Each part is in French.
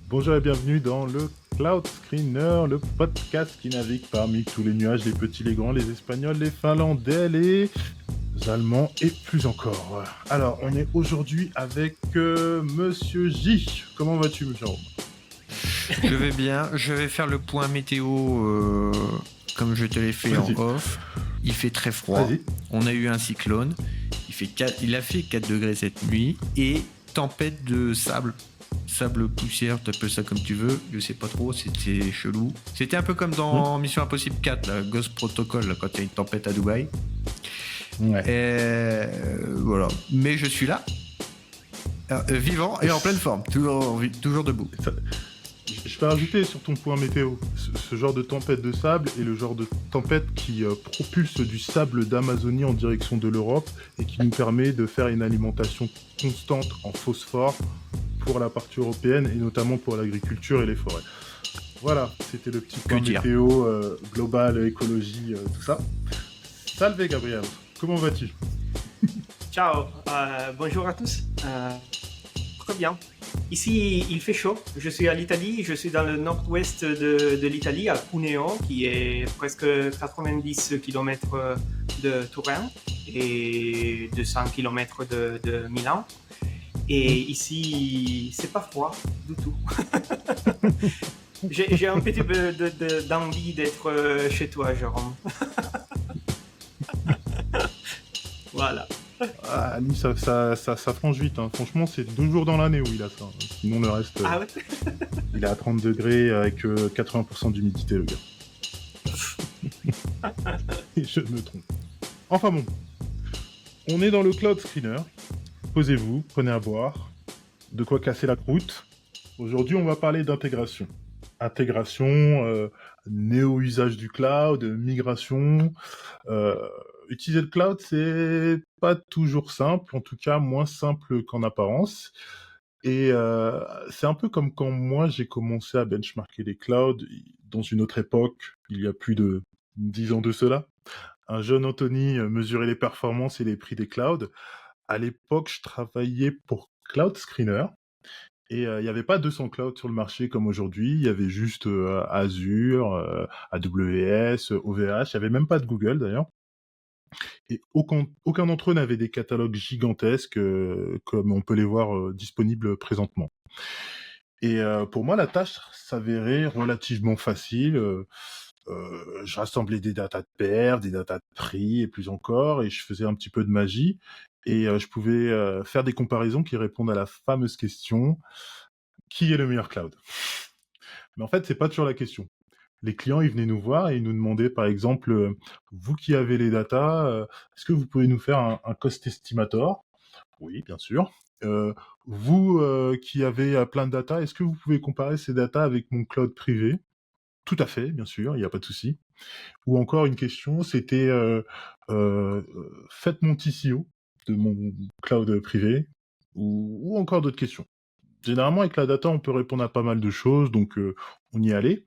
Bonjour et bienvenue dans le Cloud Screener, le podcast qui navigue parmi tous les nuages, les petits, les grands, les espagnols, les finlandais, les allemands et plus encore. Alors, on est aujourd'hui avec Monsieur J. Comment vas-tu, Monsieur Jérôme? Je vais bien, je vais faire le point météo comme je te l'ai fait en Vas-y. off. Il fait très froid, Vas-y. on a eu un cyclone, il a fait 4 degrés cette nuit et tempête de sable poussière, tu appelles ça comme tu veux, je sais pas trop, c'était chelou. C'était un peu comme dans Mission Impossible 4, la Ghost Protocol, là, quand il y a une tempête à Dubaï. Ouais. Voilà, mais je suis là, vivant et en pleine forme, toujours debout. Je vais rajouter sur ton point météo, ce genre de tempête de sable est le genre de tempête qui propulse du sable d'Amazonie en direction de l'Europe et qui nous permet de faire une alimentation constante en phosphore pour la partie européenne et notamment pour l'agriculture et les forêts. Voilà, c'était le petit point météo global, écologie, tout ça. Salve Gabriel, comment vas-tu? Ciao, bonjour à tous. Très bien. Ici, il fait chaud. Je suis à l'Italie. Je suis dans le nord-ouest de l'Italie, à Cuneo, qui est presque 90 km de Turin et 200 km de Milan. Et ici, c'est pas froid du tout. J'ai un petit peu d'envie d'être chez toi, Jérôme. Voilà. Ah, lui, ça frange vite. Hein. Franchement, c'est 2 jours dans l'année où il a ça. Hein. Sinon, le reste, Ah ouais. il est à 30 degrés avec 80% d'humidité, le gars. Et je me trompe. Enfin bon, on est dans le Cloud Screener. Posez-vous, prenez à boire. De quoi casser la croûte. Aujourd'hui, on va parler d'intégration. Intégration, néo-usage du cloud, migration. Utiliser le cloud, c'est pas toujours simple, en tout cas moins simple qu'en apparence. Et c'est un peu comme quand moi j'ai commencé à benchmarker les clouds dans une autre époque, il y a plus de 10 ans de cela. Un jeune Anthony mesurait les performances et les prix des clouds. À l'époque, je travaillais pour Cloud Screener. Et il n'y avait pas 200 clouds sur le marché comme aujourd'hui. Il y avait juste Azure, AWS, OVH. Il n'y avait même pas de Google d'ailleurs. Et aucun d'entre eux n'avait des catalogues gigantesques comme on peut les voir disponibles présentement. Et pour moi, la tâche s'avérait relativement facile. Je rassemblais des datas de perf, des datas de prix et plus encore, et je faisais un petit peu de magie. Et je pouvais faire des comparaisons qui répondent à la fameuse question: qui est le meilleur cloud? Mais en fait, c'est pas toujours la question. Les clients, ils venaient nous voir et ils nous demandaient, par exemple, vous qui avez les datas, est-ce que vous pouvez nous faire un cost estimator? Oui, bien sûr. Vous qui avez plein de data, est-ce que vous pouvez comparer ces datas avec mon cloud privé? Tout à fait, bien sûr, il n'y a pas de souci. Ou encore une question, c'était faites mon TCO de mon cloud privé, ou encore d'autres questions. Généralement, avec la data, on peut répondre à pas mal de choses, donc on y allait.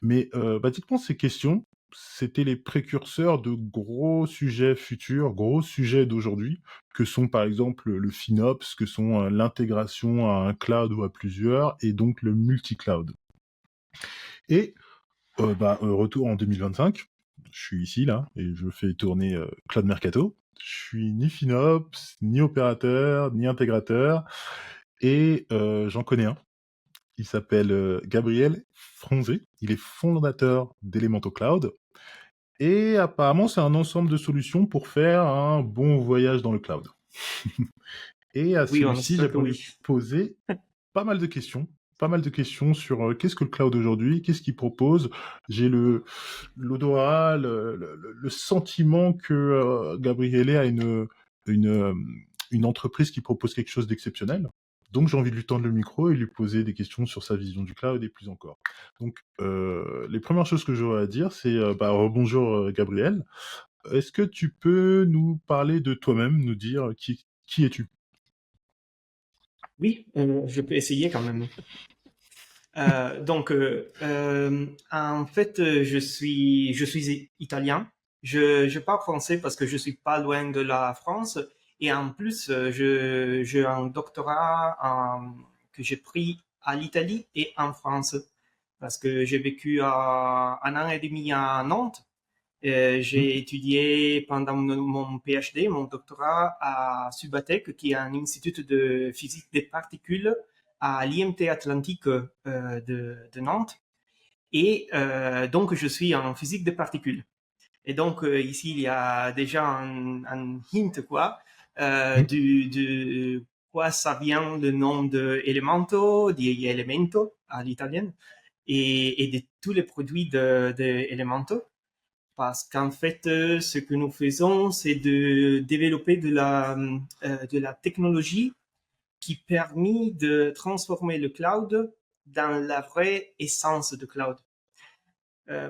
Mais basiquement, ces questions, c'était les précurseurs de gros sujets futurs, gros sujets d'aujourd'hui, que sont par exemple le FinOps, que sont l'intégration à un cloud ou à plusieurs, et donc le multi-cloud. Et retour en 2025, je suis ici, là, et je fais tourner Cloud Mercato. Je suis ni FinOps, ni opérateur, ni intégrateur, et j'en connais un. Il s'appelle Gabriel Fronzé. Il est fondateur d'Elementor Cloud. Et apparemment, c'est un ensemble de solutions pour faire un bon voyage dans le cloud. Et à Oui, on celui-ci, espère j'ai que voulu oui. poser pas mal de questions. Pas mal de questions sur qu'est-ce que le cloud aujourd'hui, qu'est-ce qu'il propose. J'ai l'odorat, le sentiment que Gabriele a une, une entreprise qui propose quelque chose d'exceptionnel. Donc j'ai envie de lui tendre le micro et lui poser des questions sur sa vision du cloud et plus encore. Donc les premières choses que j'aurais à dire, c'est bonjour Gabriel. Est-ce que tu peux nous parler de toi-même, nous dire qui es-tu? Oui, je peux essayer quand même. En fait, je suis italien. Je parle français parce que je suis pas loin de la France. Et en plus, j'ai un doctorat que j'ai pris à l'Italie et en France. Parce que j'ai vécu un an et demi à Nantes. J'ai étudié pendant mon PhD, mon doctorat à Subatec, qui est un institut de physique des particules à l'IMT Atlantique de Nantes. Et donc, je suis en physique des particules. Et donc, ici, il y a déjà un hint, quoi, de quoi ça vient le nom de Elemento, di Elemento à l'italienne, et de tous les produits de Elemento. Parce qu'en fait, ce que nous faisons, c'est de développer de la technologie qui permet de transformer le cloud dans la vraie essence de cloud.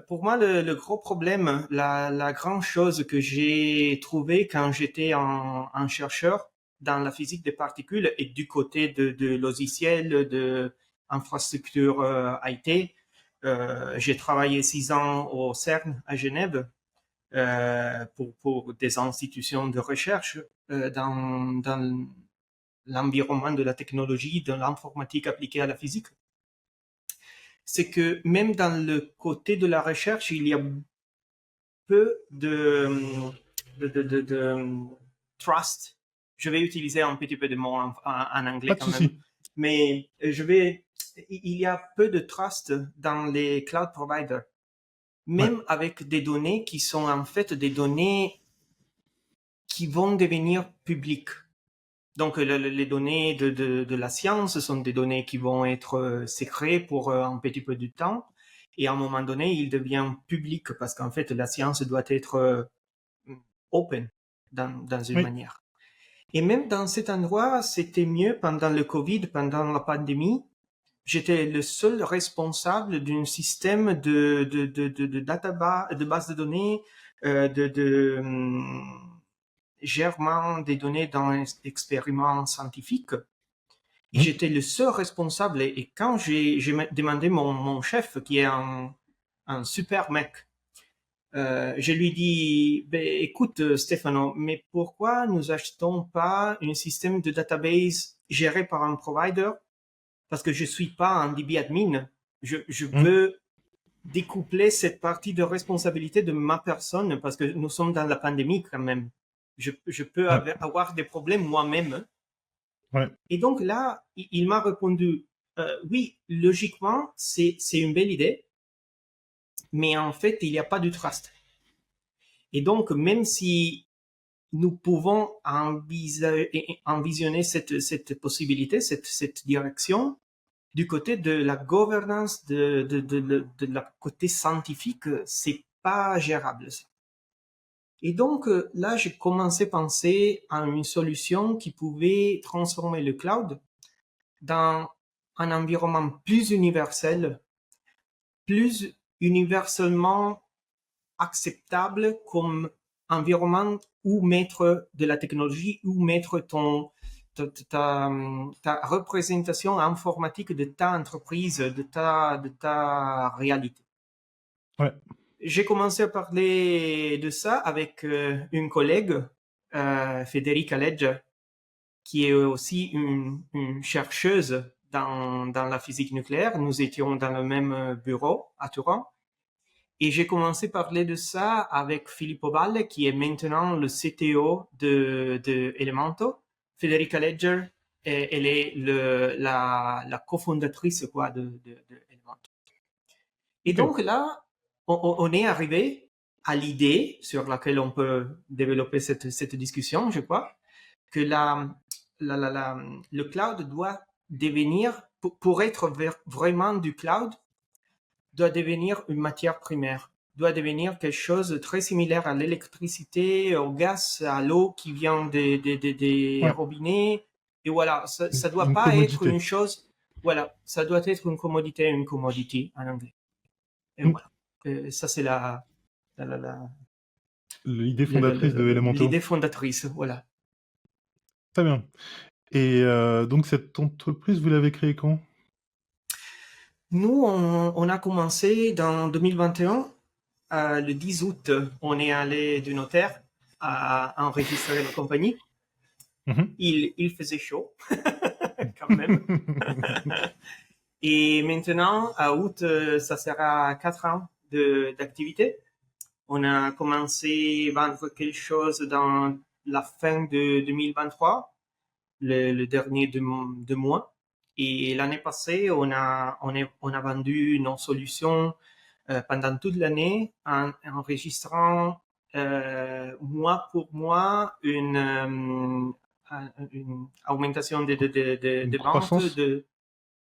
Pour moi, le gros problème, la grande chose que j'ai trouvée quand j'étais un chercheur dans la physique des particules et du côté de logiciels, de infrastructure IT, j'ai travaillé 6 ans au CERN à Genève pour des institutions de recherche dans l'environnement de la technologie, de l'informatique appliquée à la physique. C'est que même dans le côté de la recherche, il y a peu de trust. Je vais utiliser un petit peu de mots en anglais quand même. Mais il y a peu de trust dans les cloud providers. Même avec des données qui sont en fait des données qui vont devenir publiques. Donc, les données de la science sont des données qui vont être secrètes pour un petit peu de temps. Et à un moment donné, il devient public parce qu'en fait, la science doit être open dans une manière. Et même dans cet endroit, c'était mieux pendant le Covid, pendant la pandémie. J'étais le seul responsable d'un système de database, de base de données, gèrement des données dans un expériment scientifique. Et j'étais le seul responsable. Et quand j'ai demandé mon chef, qui est un super mec, je lui dis, écoute Stefano, mais pourquoi nous achetons pas un système de database géré par un provider? Parce que je suis pas un DB admin. Je veux découpler cette partie de responsabilité de ma personne parce que nous sommes dans la pandémie quand même. Je peux avoir des problèmes moi-même. Et donc là, il m'a répondu, oui, logiquement, c'est une belle idée, mais en fait, il n'y a pas de trust. Et donc, même si nous pouvons envisionner cette possibilité, cette direction, du côté de la gouvernance, de la côté scientifique, c'est pas gérable, ça. Et donc, là, j'ai commencé à penser à une solution qui pouvait transformer le cloud dans un environnement plus universel, plus universellement acceptable comme environnement où mettre de la technologie, où mettre ta représentation informatique de ta entreprise, de ta réalité. J'ai commencé à parler de ça avec une collègue, Federica Legge, qui est aussi une chercheuse dans la physique nucléaire. Nous étions dans le même bureau à Turin. Et j'ai commencé à parler de ça avec Filippo Valle, qui est maintenant le CTO de Elemento. Federica Legge, elle est la cofondatrice de Elemento. Et donc là, on est arrivé à l'idée sur laquelle on peut développer cette discussion, je crois, que le cloud doit devenir, pour être vraiment du cloud, doit devenir une matière primaire, doit devenir quelque chose de très similaire à l'électricité, au gaz, à l'eau qui vient des robinets. Et voilà, ça doit pas être une chose, voilà, ça doit être une commodity en anglais. Et voilà. Ça, c'est l'idée fondatrice de Elemento. L'idée fondatrice, voilà. Très bien. Et donc, cette entreprise, vous l'avez créée quand? Nous, on a commencé dans 2021. Le 10 août, on est allé du notaire à enregistrer la compagnie. Il faisait chaud, quand même. Et maintenant, à août, ça sera 4 ans d'activité. On a commencé à vendre quelque chose dans la fin de 2023, le dernier de mois. Et l'année passée, on a vendu nos solutions pendant toute l'année en enregistrant mois pour mois une augmentation Une de ventes croissance?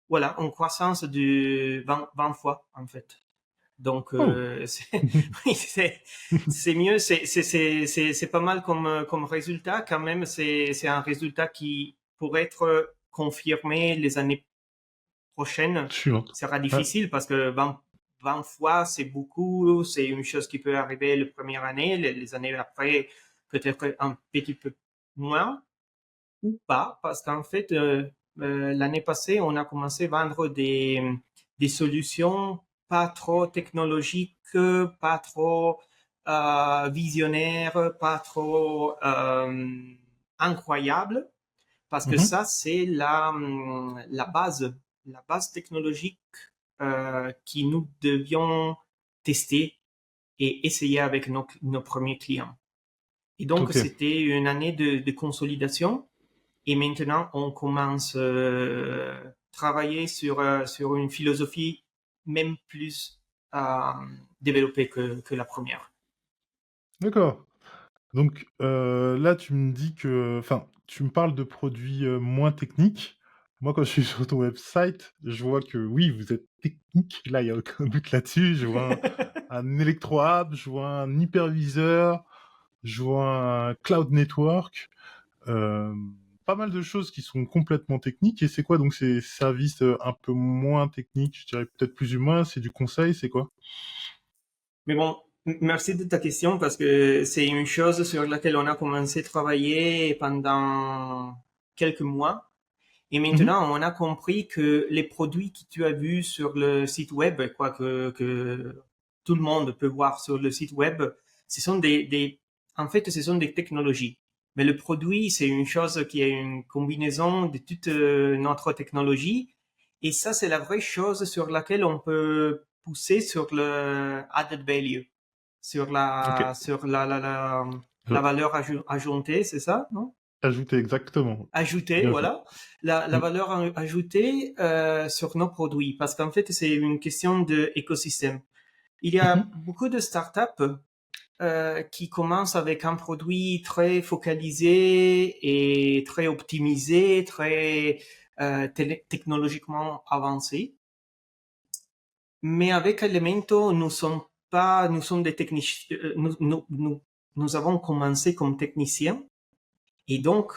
voilà, une croissance de 20 fois en fait. Donc, Oh! oui, c'est mieux, c'est pas mal comme résultat. Quand même, c'est un résultat qui, pour être confirmé les années prochaines, Suivante. sera Ouais. difficile parce que 20 fois, c'est beaucoup. C'est une chose qui peut arriver la première année. Les années après, peut-être un petit peu moins ou pas. Parce qu'en fait, l'année passée, on a commencé à vendre des solutions pas trop technologiques, pas trop visionnaires, pas trop incroyables, parce que Mhm. ça, c'est la base technologique qui nous devions tester et essayer avec nos premiers clients. Et donc, Ok. c'était une année de consolidation. Et maintenant, on commence à travailler sur une philosophie même plus euh, développée que la première. D'accord. Donc là, tu me dis que... Enfin, tu me parles de produits moins techniques. Moi, quand je suis sur ton website, je vois que oui, vous êtes technique. Là, il n'y a aucun doute là-dessus. Je vois un électro-app, je vois un hyperviseur, je vois un cloud network. Euh, pas mal de choses qui sont complètement techniques. Et c'est quoi donc ces services un peu moins techniques, je dirais peut-être plus humains, c'est du conseil, c'est quoi? Mais bon, merci de ta question parce que c'est une chose sur laquelle on a commencé à travailler pendant quelques mois. Et Mhm. maintenant, on a compris que les produits que tu as vus sur le site web, quoi que tout le monde peut voir sur le site web, ce sont en fait, ce sont des technologies. Mais le produit, c'est une chose qui est une combinaison de toute notre technologie. Et ça, c'est la vraie chose sur laquelle on peut pousser sur le added value, Ok. sur la Euh, valeur ajoutée, c'est ça, non? Ajouter exactement. Ajouter, Bien vu. voilà, la Mm. valeur ajoutée sur nos produits, parce qu'en fait, c'est une question d'écosystème. Il y a Mhm. beaucoup de startups qui commencent avec un produit très focalisé et très optimisé, très technologiquement avancé. Mais avec Elementor, nous sommes des techniciens, nous avons commencé comme techniciens. Et donc,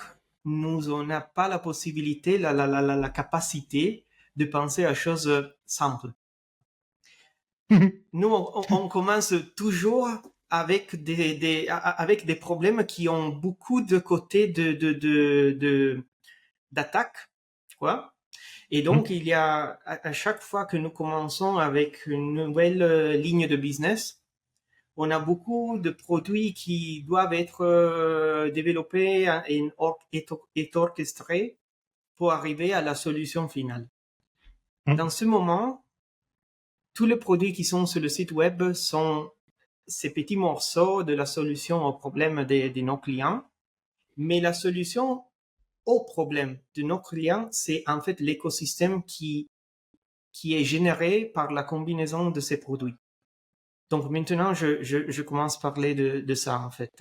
on n'a pas la possibilité, la capacité de penser à choses simples. Nous, on commence toujours avec avec des problèmes qui ont beaucoup de côtés d'attaque, quoi. Et donc, Mm. il y a, à chaque fois que nous commençons avec une nouvelle ligne de business, on a beaucoup de produits qui doivent être développés et orchestrés pour arriver à la solution finale. Dans Mm. ce moment, tous les produits qui sont sur le site web sont ces petits morceaux de la solution au problème de nos clients, mais la solution au problème de nos clients, c'est en fait l'écosystème qui est généré par la combinaison de ces produits. Donc maintenant, je commence à parler de ça en fait.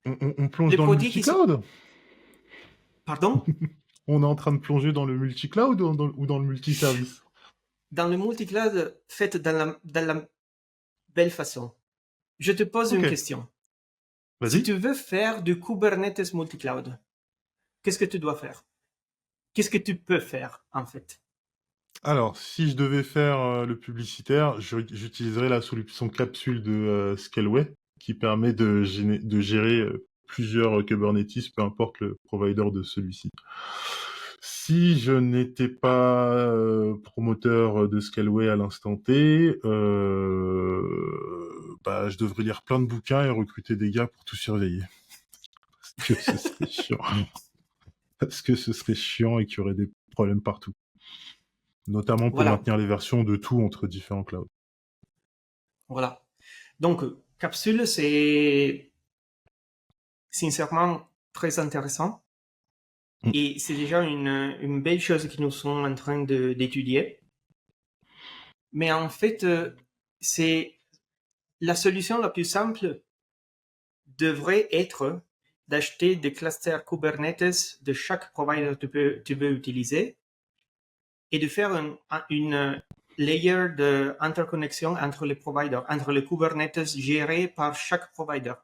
On plonge Les dans le produits qui sont... multi-cloud? Pardon? On est en train de plonger dans le multi-cloud ou dans le multi-service? Dans le multicloud, fait dans la belle façon. Je te pose Ok, une question. Si vas-y. tu veux faire du Kubernetes multicloud, qu'est-ce que tu dois faire? Qu'est-ce que tu peux faire, en fait? Alors, si je devais faire le publicitaire, j'utiliserais la solution capsule de Scaleway qui permet de gérer plusieurs Kubernetes, peu importe le provider de celui-ci. Si je n'étais pas promoteur de Scaleway à l'instant T, bah, je devrais lire plein de bouquins et recruter des gars pour tout surveiller. Parce que ce serait chiant. Parce que ce serait chiant et qu'il y aurait des problèmes partout. notamment pour Voilà. maintenir les versions de tout entre différents clouds. Voilà. Donc, Capsule, c'est sincèrement très intéressant. Et c'est déjà une belle chose que nous sommes en train d'étudier. Mais en fait, c'est la solution la plus simple devrait être d'acheter des clusters Kubernetes de chaque provider que tu veux utiliser et de faire une layer d'interconnexion entre les providers, entre les Kubernetes gérés par chaque provider.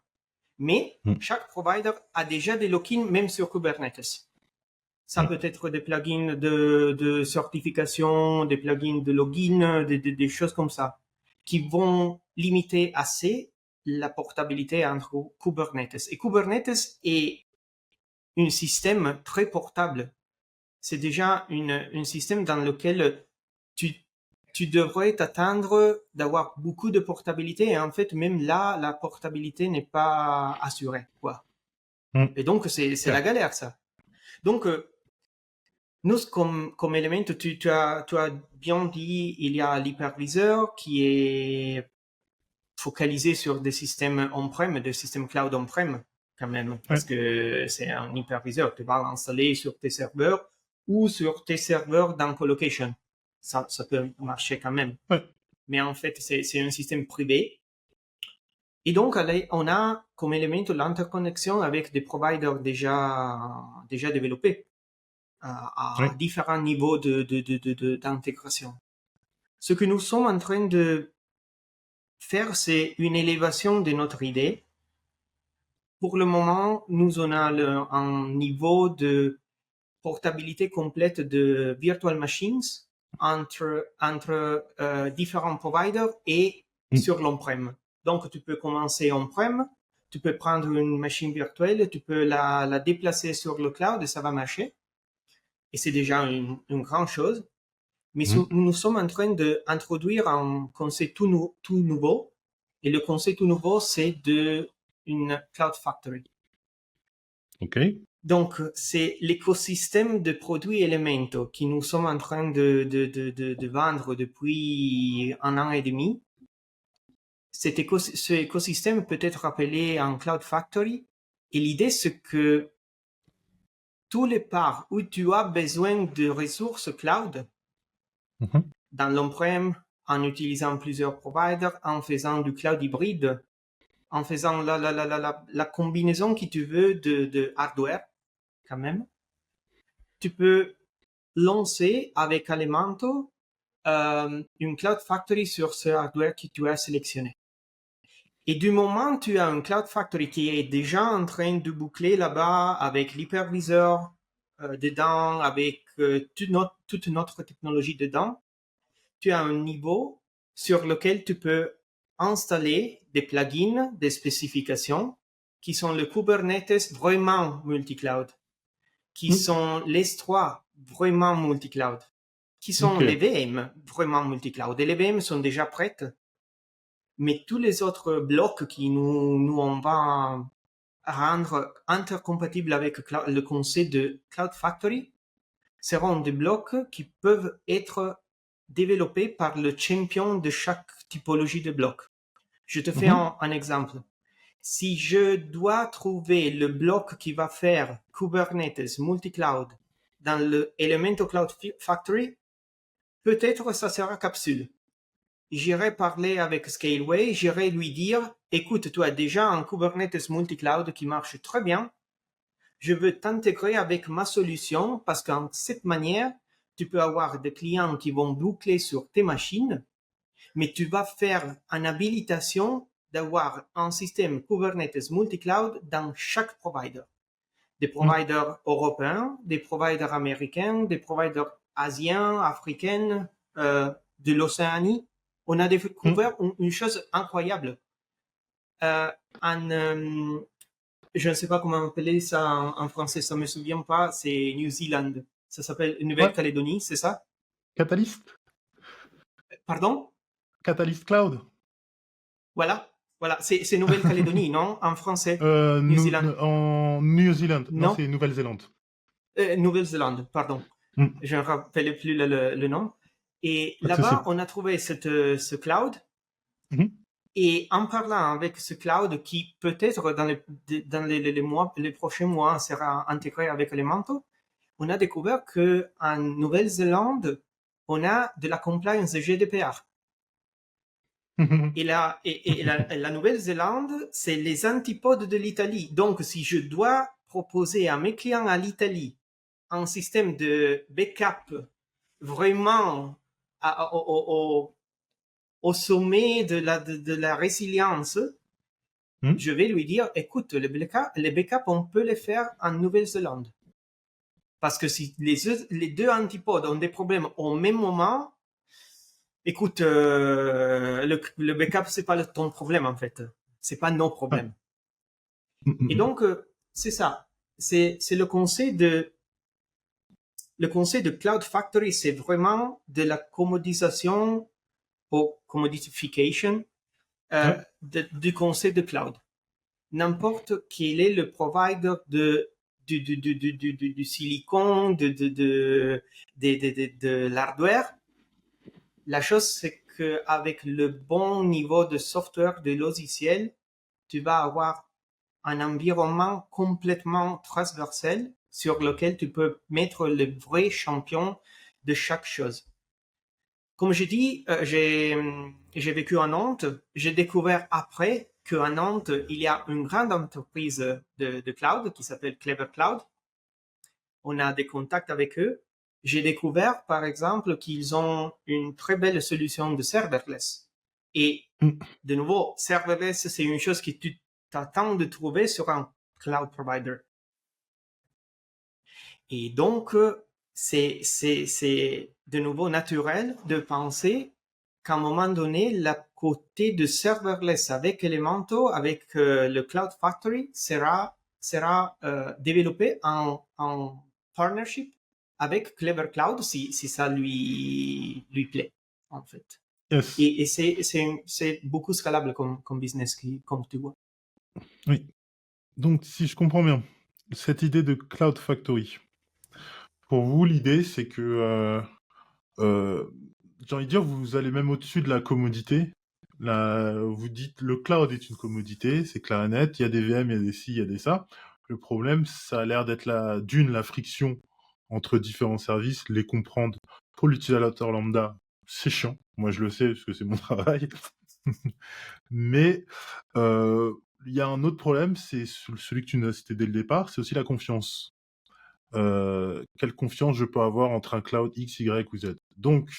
Mais chaque provider a déjà des lock-ins même sur Kubernetes. Ça peut être des plugins de certification, des plugins de login, des choses comme ça, qui vont limiter assez la portabilité entre Kubernetes. Et Kubernetes est un système très portable. C'est déjà un système dans lequel tu devrais t'attendre d'avoir beaucoup de portabilité. Et en fait, même là, la portabilité n'est pas assurée, quoi. Et donc, c'est la galère, ça. Donc, nous, comme élément, tu as bien dit, il y a l'hyperviseur qui est focalisé sur des systèmes on-prem, des systèmes cloud on-prem, quand même, parce que c'est un hyperviseur. Tu vas l'installer sur tes serveurs ou sur tes serveurs dans colocation. Ça peut marcher quand même. Mais en fait, c'est un système privé. Et donc, on a comme élément l'interconnexion avec des providers déjà développés à différents niveaux d'intégration. Ce que nous sommes en train de faire, c'est une élévation de notre idée. Pour le moment, nous on a un niveau de portabilité complète de virtual machines entre différents providers et sur l'on-prem. Donc, tu peux commencer on-prem, tu peux prendre une machine virtuelle, tu peux la déplacer sur le cloud et ça va marcher. Et c'est déjà une grande chose. Mais nous sommes en train d'introduire un concept tout nouveau. Et le concept tout nouveau, c'est une Cloud Factory. OK. Donc, c'est l'écosystème de produits Elemento que nous sommes en train de vendre depuis 1 an et demi. Ce écosystème peut être appelé un Cloud Factory. Et l'idée, c'est que tous les parts où tu as besoin de ressources cloud, dans l'on-prem, en utilisant plusieurs providers, en faisant du cloud hybride, en faisant la combinaison que tu veux de hardware, quand même, tu peux lancer avec Elemento une Cloud Factory sur ce hardware que tu as sélectionné. Et du moment où tu as une Cloud Factory qui est déjà en train de boucler là-bas avec l'hyperviseur dedans, avec toute notre technologie dedans, tu as un niveau sur lequel tu peux installer des plugins, des spécifications qui sont le Kubernetes vraiment multi-cloud, qui sont les S3 vraiment multi-cloud, qui sont les VM vraiment multi-cloud. Et les VM sont déjà prêtes, mais tous les autres blocs qui nous on va rendre intercompatibles avec le concept de Cloud Factory seront des blocs qui peuvent être développés par le champion de chaque typologie de bloc. Je te fais un exemple. Si je dois trouver le bloc qui va faire Kubernetes multi-cloud dans le Elemento Cloud Factory, peut-être ça sera Capsule. J'irai parler avec Scaleway, j'irai lui dire, écoute, tu as déjà un Kubernetes multi-cloud qui marche très bien, je veux t'intégrer avec ma solution parce qu'en cette manière, tu peux avoir des clients qui vont boucler sur tes machines, mais tu vas faire une habilitation d'avoir un système Kubernetes multi-cloud dans chaque provider. Des providers européens, des providers américains, des providers asiens, africains, de l'Océanie. On a découvert une chose incroyable. Je ne sais pas comment appeler ça en français, ça ne me souvient pas, c'est New Zealand. Ça s'appelle Nouvelle-Calédonie, c'est ça? Catalyst? Pardon? Catalyst Cloud? Voilà, c'est Nouvelle-Calédonie, non? En français, New Zealand. En New Zealand, non, c'est Nouvelle-Zélande. Nouvelle-Zélande, pardon. Je ne rappelle plus le nom. Et Accessible. là-bas, on a trouvé ce cloud. Mhm. Et en parlant avec ce cloud qui peut-être dans les prochains mois sera intégré avec Elementor, on a découvert que en Nouvelle-Zélande, on a de la compliance de GDPR. Et la Nouvelle-Zélande, c'est les antipodes de l'Italie. Donc, si je dois proposer à mes clients à l'Italie un système de backup vraiment au sommet de la résilience, je vais lui dire, écoute, les backups, on peut les faire en Nouvelle-Zélande. Parce que si les deux antipodes ont des problèmes au même moment, écoute, le backup, c'est pas ton problème, en fait. C'est pas nos problèmes. Et donc, c'est ça. C'est le concept de Cloud Factory, c'est vraiment de la commodisation ou commodification du concept de cloud. N'importe quel est le provider du silicon, de l'hardware, la chose c'est qu'avec le bon niveau de software, de logiciel, tu vas avoir un environnement complètement transversal sur lequel tu peux mettre le vrai champion de chaque chose. Comme je dis, j'ai vécu à Nantes. J'ai découvert après qu'à Nantes, il y a une grande entreprise de cloud qui s'appelle Clever Cloud. On a des contacts avec eux. J'ai découvert, par exemple, qu'ils ont une très belle solution de serverless. Et de nouveau, serverless, c'est une chose que tu t'attends de trouver sur un cloud provider. Et donc, c'est de nouveau naturel de penser qu'à un moment donné, la côté de serverless avec Elementor, avec le Cloud Factory, sera développé en partnership avec Clever Cloud si ça lui plaît, en fait. Yes. Et c'est beaucoup scalable comme business, comme tu vois. Oui. Donc, si je comprends bien, cette idée de Cloud Factory, pour vous, l'idée, c'est que, j'ai envie de dire, vous allez même au-dessus de la commodité. Vous dites, le cloud est une commodité, c'est clair et net, il y a des VM, il y a des ci, il y a des ça. Le problème, ça a l'air d'être la friction entre différents services, les comprendre pour l'utilisateur lambda, c'est chiant. Moi, je le sais, parce que c'est mon travail. Mais il y a un autre problème, c'est celui que tu nous as cité dès le départ, c'est aussi la confiance. Quelle confiance je peux avoir entre un cloud X, Y ou Z. Donc,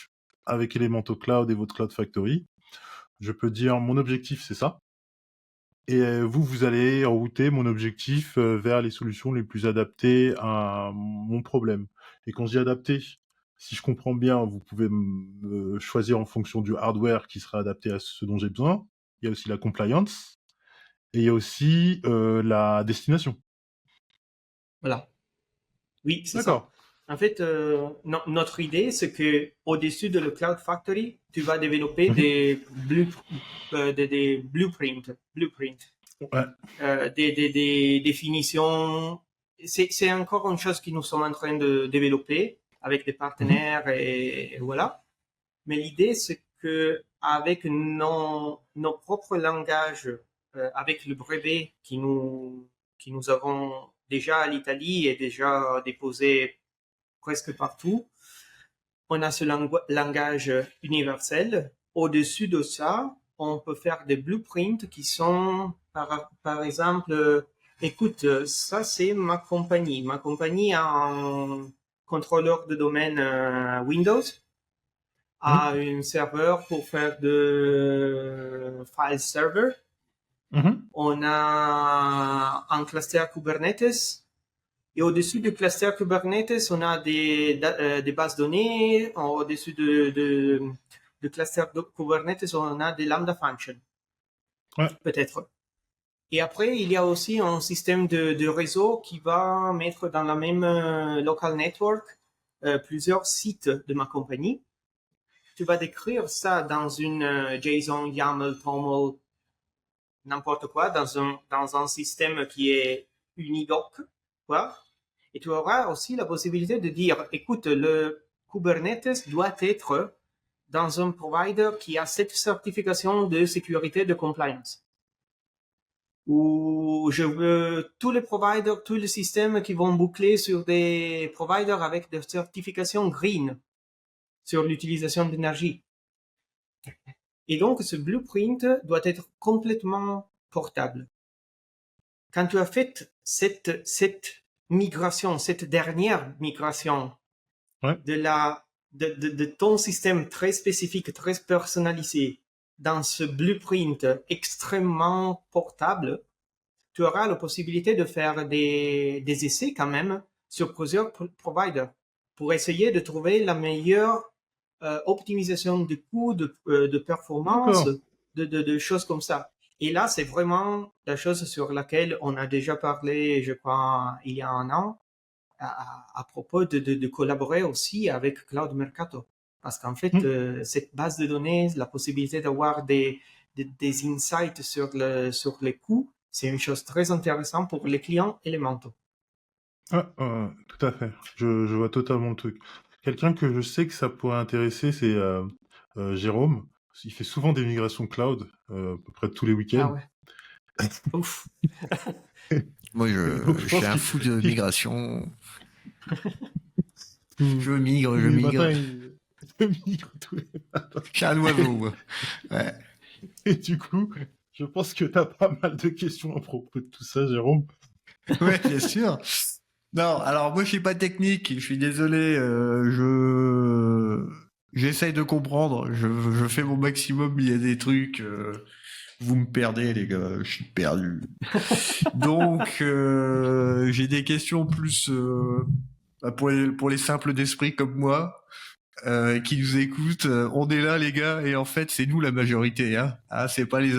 avec Elementor Cloud et votre Cloud Factory, je peux dire mon objectif c'est ça. Et vous allez router mon objectif vers les solutions les plus adaptées à mon problème. Et quand je dis adapté, si je comprends bien, vous pouvez me choisir en fonction du hardware qui sera adapté à ce dont j'ai besoin. Il y a aussi la compliance et il y a aussi la destination. Voilà. Oui, c'est ça. D'accord. En fait, notre idée, c'est que au-dessus de le Cloud Factory, tu vas développer des blueprints, Ouais. des définitions. C'est encore une chose que nous sommes en train de développer avec des partenaires et voilà. Mais l'idée, c'est que avec nos propres langages, avec le brevet qui nous avons déjà à l'Italie et déjà déposé presque partout, on a ce langage universel. Au-dessus de ça, on peut faire des blueprints qui sont, par exemple, écoute, ça c'est ma compagnie. Ma compagnie a un contrôleur de domaine Windows, a un serveur pour faire de file server. On a un cluster Kubernetes. Et au-dessus du cluster Kubernetes, on a des bases données. Au-dessus de cluster Kubernetes, on a des Lambda Functions. Ouais. Peut-être. Et après, il y a aussi un système de réseau qui va mettre dans la même local network plusieurs sites de ma compagnie. Tu vas décrire ça dans une JSON, YAML, TOML, n'importe quoi, dans un système qui est univoque, quoi. Et tu auras aussi la possibilité de dire, écoute, le Kubernetes doit être dans un provider qui a cette certification de sécurité de compliance. Où je veux tous les providers, tous les systèmes qui vont boucler sur des providers avec des certifications green sur l'utilisation d'énergie. Et donc, ce blueprint doit être complètement portable. Quand tu as fait cette migration, cette dernière migration de ton système très spécifique, très personnalisé, dans ce blueprint extrêmement portable, tu auras la possibilité de faire des essais quand même sur plusieurs providers pour essayer de trouver la meilleure optimisation de coûts, de performance, de choses comme ça. Et là, c'est vraiment la chose sur laquelle on a déjà parlé, je crois, il y a un an, à propos de collaborer aussi avec Cloud Mercato. Parce qu'en fait, cette base de données, la possibilité d'avoir des insights sur les coûts, c'est une chose très intéressante pour les clients et les manteaux. Tout à fait. Je vois totalement le truc. Quelqu'un que je sais que ça pourrait intéresser, c'est Jérôme. Il fait souvent des migrations cloud, à peu près tous les week-ends. Ah ouais. Ouf. Moi, je suis un fou de migration. Je migre. Je migre tous les matins. Je suis un oiseau. Ouais. Et du coup, je pense que tu as pas mal de questions à propos de tout ça, Jérôme. Ouais, bien sûr. Non, alors moi je suis pas technique, je suis désolé, j'essaye de comprendre, je fais mon maximum, il y a des trucs, vous me perdez les gars, je suis perdu. Donc j'ai des questions plus pour les simples d'esprit comme moi. Qui nous écoutent, on est là les gars, et en fait c'est nous la majorité, hein. Ah, c'est pas les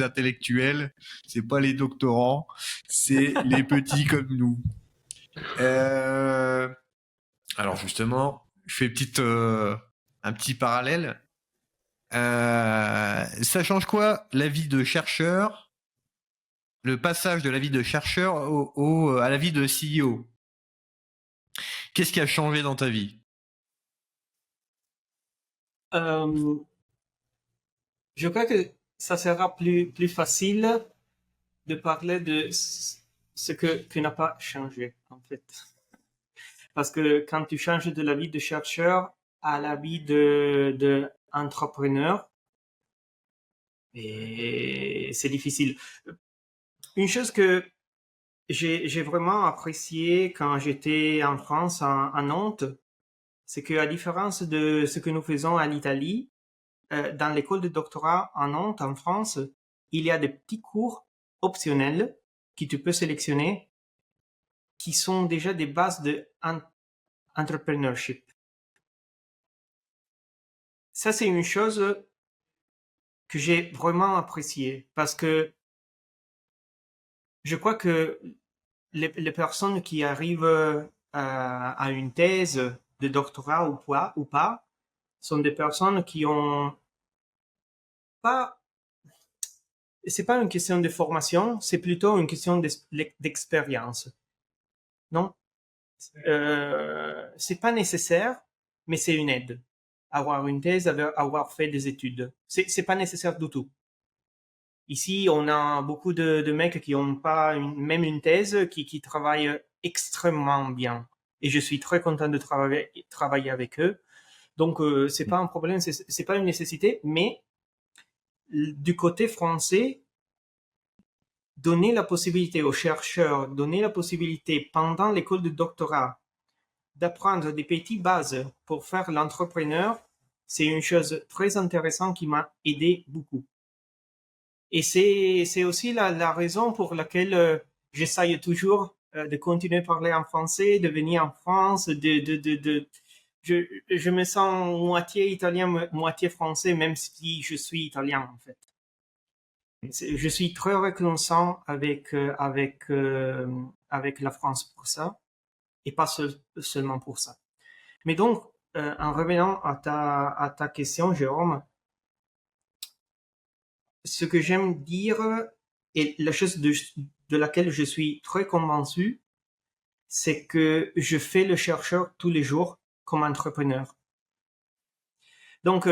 intellectuels, c'est pas les doctorants, c'est les petits comme nous. Alors justement, je fais un petit parallèle. Ça change quoi la vie de chercheur, le passage de la vie de chercheur à la vie de CEO? Qu'est-ce qui a changé dans ta vie? Je crois que ça sera plus facile de parler de ce que n'a pas changé, en fait. Parce que quand tu changes de la vie de chercheur à la vie de entrepreneur, et c'est difficile. Une chose que j'ai vraiment apprécié quand j'étais en France, à Nantes, c'est qu'à différence de ce que nous faisons à l'Italie, dans l'école de doctorat en Nantes, en France, il y a des petits cours optionnels que tu peux sélectionner qui sont déjà des bases de entrepreneurship. Ça, c'est une chose que j'ai vraiment appréciée parce que je crois que les personnes qui arrivent à une thèse de doctorat ou pas sont des personnes qui ont pas. C'est pas une question de formation, c'est plutôt une question d'expérience. Non, c'est pas nécessaire, mais c'est une aide. Avoir une thèse, avoir fait des études, c'est pas nécessaire du tout. Ici, on a beaucoup de mecs qui ont pas même une thèse, qui travaillent extrêmement bien. Et je suis très content de travailler avec eux. Donc, c'est pas un problème, c'est pas une nécessité, mais du côté français, donner la possibilité aux chercheurs, donner la possibilité pendant l'école de doctorat d'apprendre des petites bases pour faire l'entrepreneur, c'est une chose très intéressante qui m'a aidé beaucoup. Et c'est aussi la raison pour laquelle j'essaye toujours de continuer à parler en français, de venir en France, je me sens moitié italien, moitié français, même si je suis italien en fait. Je suis très reconnaissant avec la France pour ça, et pas seulement pour ça. Mais donc, en revenant à ta question, Jérôme, ce que j'aime dire, et la chose de laquelle je suis très convaincu, c'est que je fais le chercheur tous les jours comme entrepreneur. Donc,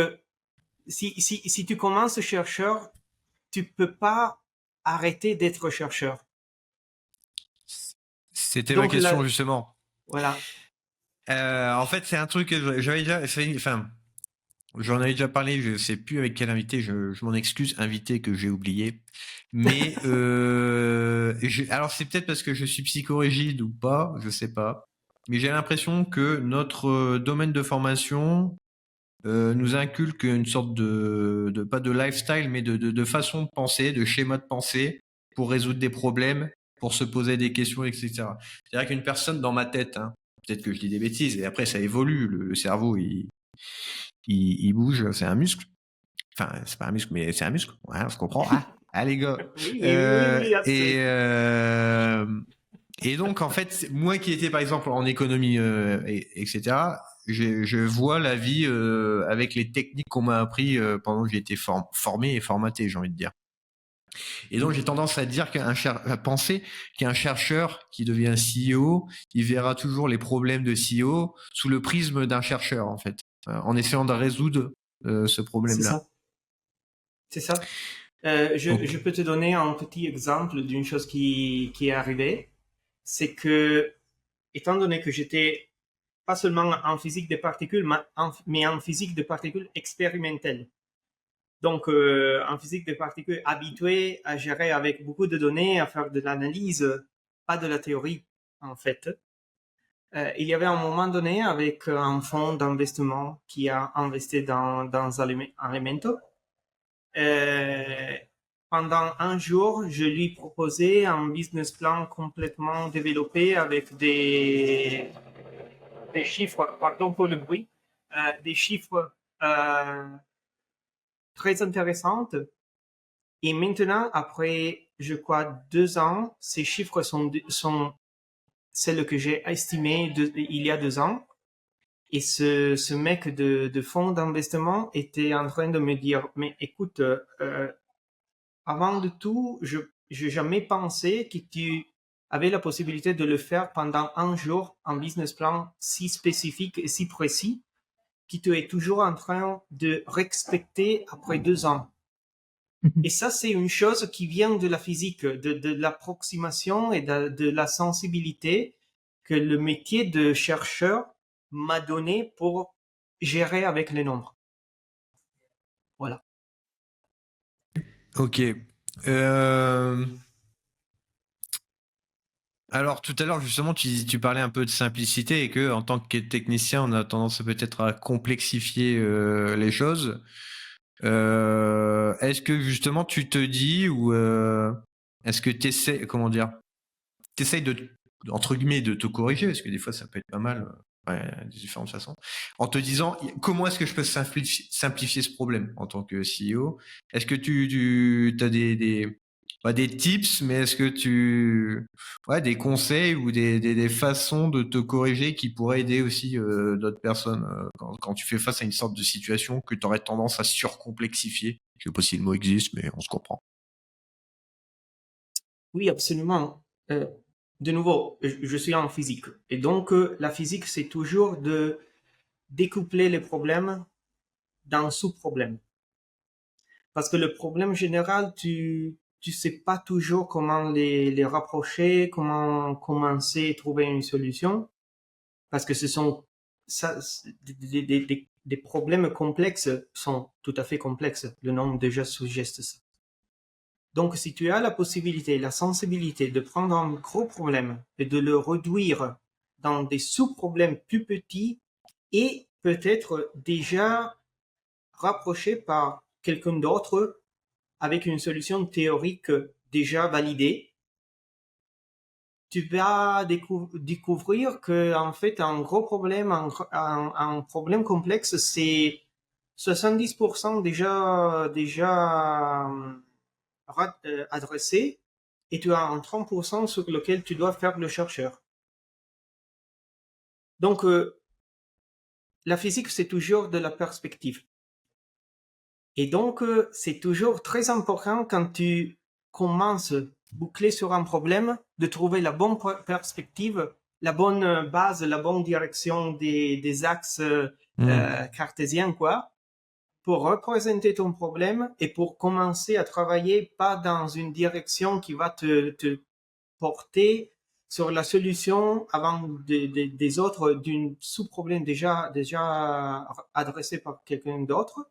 si tu commences chercheur, tu peux pas arrêter d'être chercheur. C'était ma Donc, question, justement. voilà. En fait, c'est un truc que j'avais déjà fait. Enfin, j'en avais déjà parlé. Je sais plus avec quel invité. Je m'en excuse, invité que j'ai oublié. Mais alors, c'est peut-être parce que je suis psychorigide ou pas, je sais pas. Mais j'ai l'impression que notre domaine de formation nous inculque une sorte de pas de lifestyle, mais de façon de penser, de schéma de pensée pour résoudre des problèmes, pour se poser des questions, etc. C'est-à-dire qu'une personne dans ma tête, hein, peut-être que je dis des bêtises, et après ça évolue, le cerveau il bouge, c'est un muscle. Enfin, c'est pas un muscle, mais c'est un muscle. Ouais, on se comprend. Ah les gars. Oui, Et donc, en fait, moi qui étais, par exemple, en économie, etc., je vois la vie avec les techniques qu'on m'a appris pendant que j'ai été formé et formaté, j'ai envie de dire. Et donc, j'ai tendance à dire à penser qu'un chercheur qui devient CEO, il verra toujours les problèmes de CEO sous le prisme d'un chercheur, en fait, en essayant de résoudre ce problème-là. C'est ça. Je peux te donner un petit exemple d'une chose qui est arrivée. C'est que, étant donné que j'étais pas seulement en physique des particules, mais en physique des particules expérimentales. Donc, en physique des particules, habitué à gérer avec beaucoup de données, à faire de l'analyse, pas de la théorie, en fait. Il y avait un moment donné avec un fonds d'investissement qui a investi dans Elemento. Pendant un jour, je lui proposais un business plan complètement développé avec des chiffres, pardon pour le bruit, des chiffres très intéressantes. Et maintenant, après, je crois, 2 ans, ces chiffres sont celles que j'ai estimées il y a 2 ans. Et ce mec de fonds d'investissement était en train de me dire, mais écoute, avant de tout, je n'ai jamais pensé que tu avais la possibilité de le faire pendant un jour, un business plan si spécifique et si précis, que tu es toujours en train de respecter après 2 ans. Et ça, c'est une chose qui vient de la physique, de l'approximation et de la sensibilité que le métier de chercheur m'a donné pour gérer avec les nombres. Voilà. Ok. Alors tout à l'heure justement tu parlais un peu de simplicité et que en tant que technicien on a tendance peut-être à complexifier les choses. Est-ce que justement tu te dis ou est-ce que t'essaies t'essayes entre guillemets de te corriger parce que des fois ça peut être pas mal de différentes façons en te disant comment est-ce que je peux simplifier ce problème en tant que CEO. Est-ce que tu as des tips, mais est-ce que des conseils ou des façons de te corriger qui pourraient aider aussi d'autres personnes quand tu fais face à une sorte de situation que tu aurais tendance à surcomplexifier. Je sais pas si le mot existe, mais on se comprend. Oui, absolument. De nouveau, je suis en physique. Et donc, la physique, c'est toujours de découpler les problèmes d'un sous-problème. Parce que le problème général, tu sais pas toujours comment les rapprocher, comment commencer à trouver une solution. Parce que ce sont des problèmes complexes sont tout à fait complexes. Le nom déjà suggeste ça. Donc, si tu as la possibilité, la sensibilité de prendre un gros problème et de le réduire dans des sous-problèmes plus petits et peut-être déjà rapproché par quelqu'un d'autre avec une solution théorique déjà validée, tu vas découvrir que en fait un gros problème, un problème complexe, c'est 70% déjà adressé et tu as un 30% sur lequel tu dois faire le chercheur. Donc, la physique, c'est toujours de la perspective. Et donc, c'est toujours très important quand tu commences à boucler sur un problème, de trouver la bonne perspective, la bonne base, la bonne direction des axes cartésiens, quoi. pour représenter ton problème et pour commencer à travailler pas dans une direction qui va te porter sur la solution avant des autres d'une sous-problème déjà adressé par quelqu'un d'autre,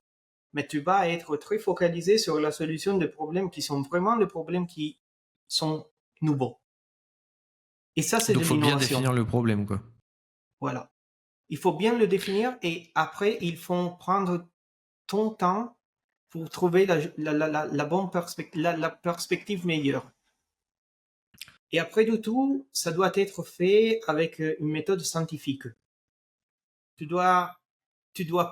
mais tu vas être très focalisé sur la solution des problèmes qui sont vraiment les problèmes qui sont nouveaux. Et ça, c'est de Donc, faut bien l'innovation. définir le problème, quoi. Voilà. Il faut bien le définir et après, il faut prendre ton temps pour trouver la bonne perspective, la perspective meilleure. Et après du tout, ça doit être fait avec une méthode scientifique. Tu dois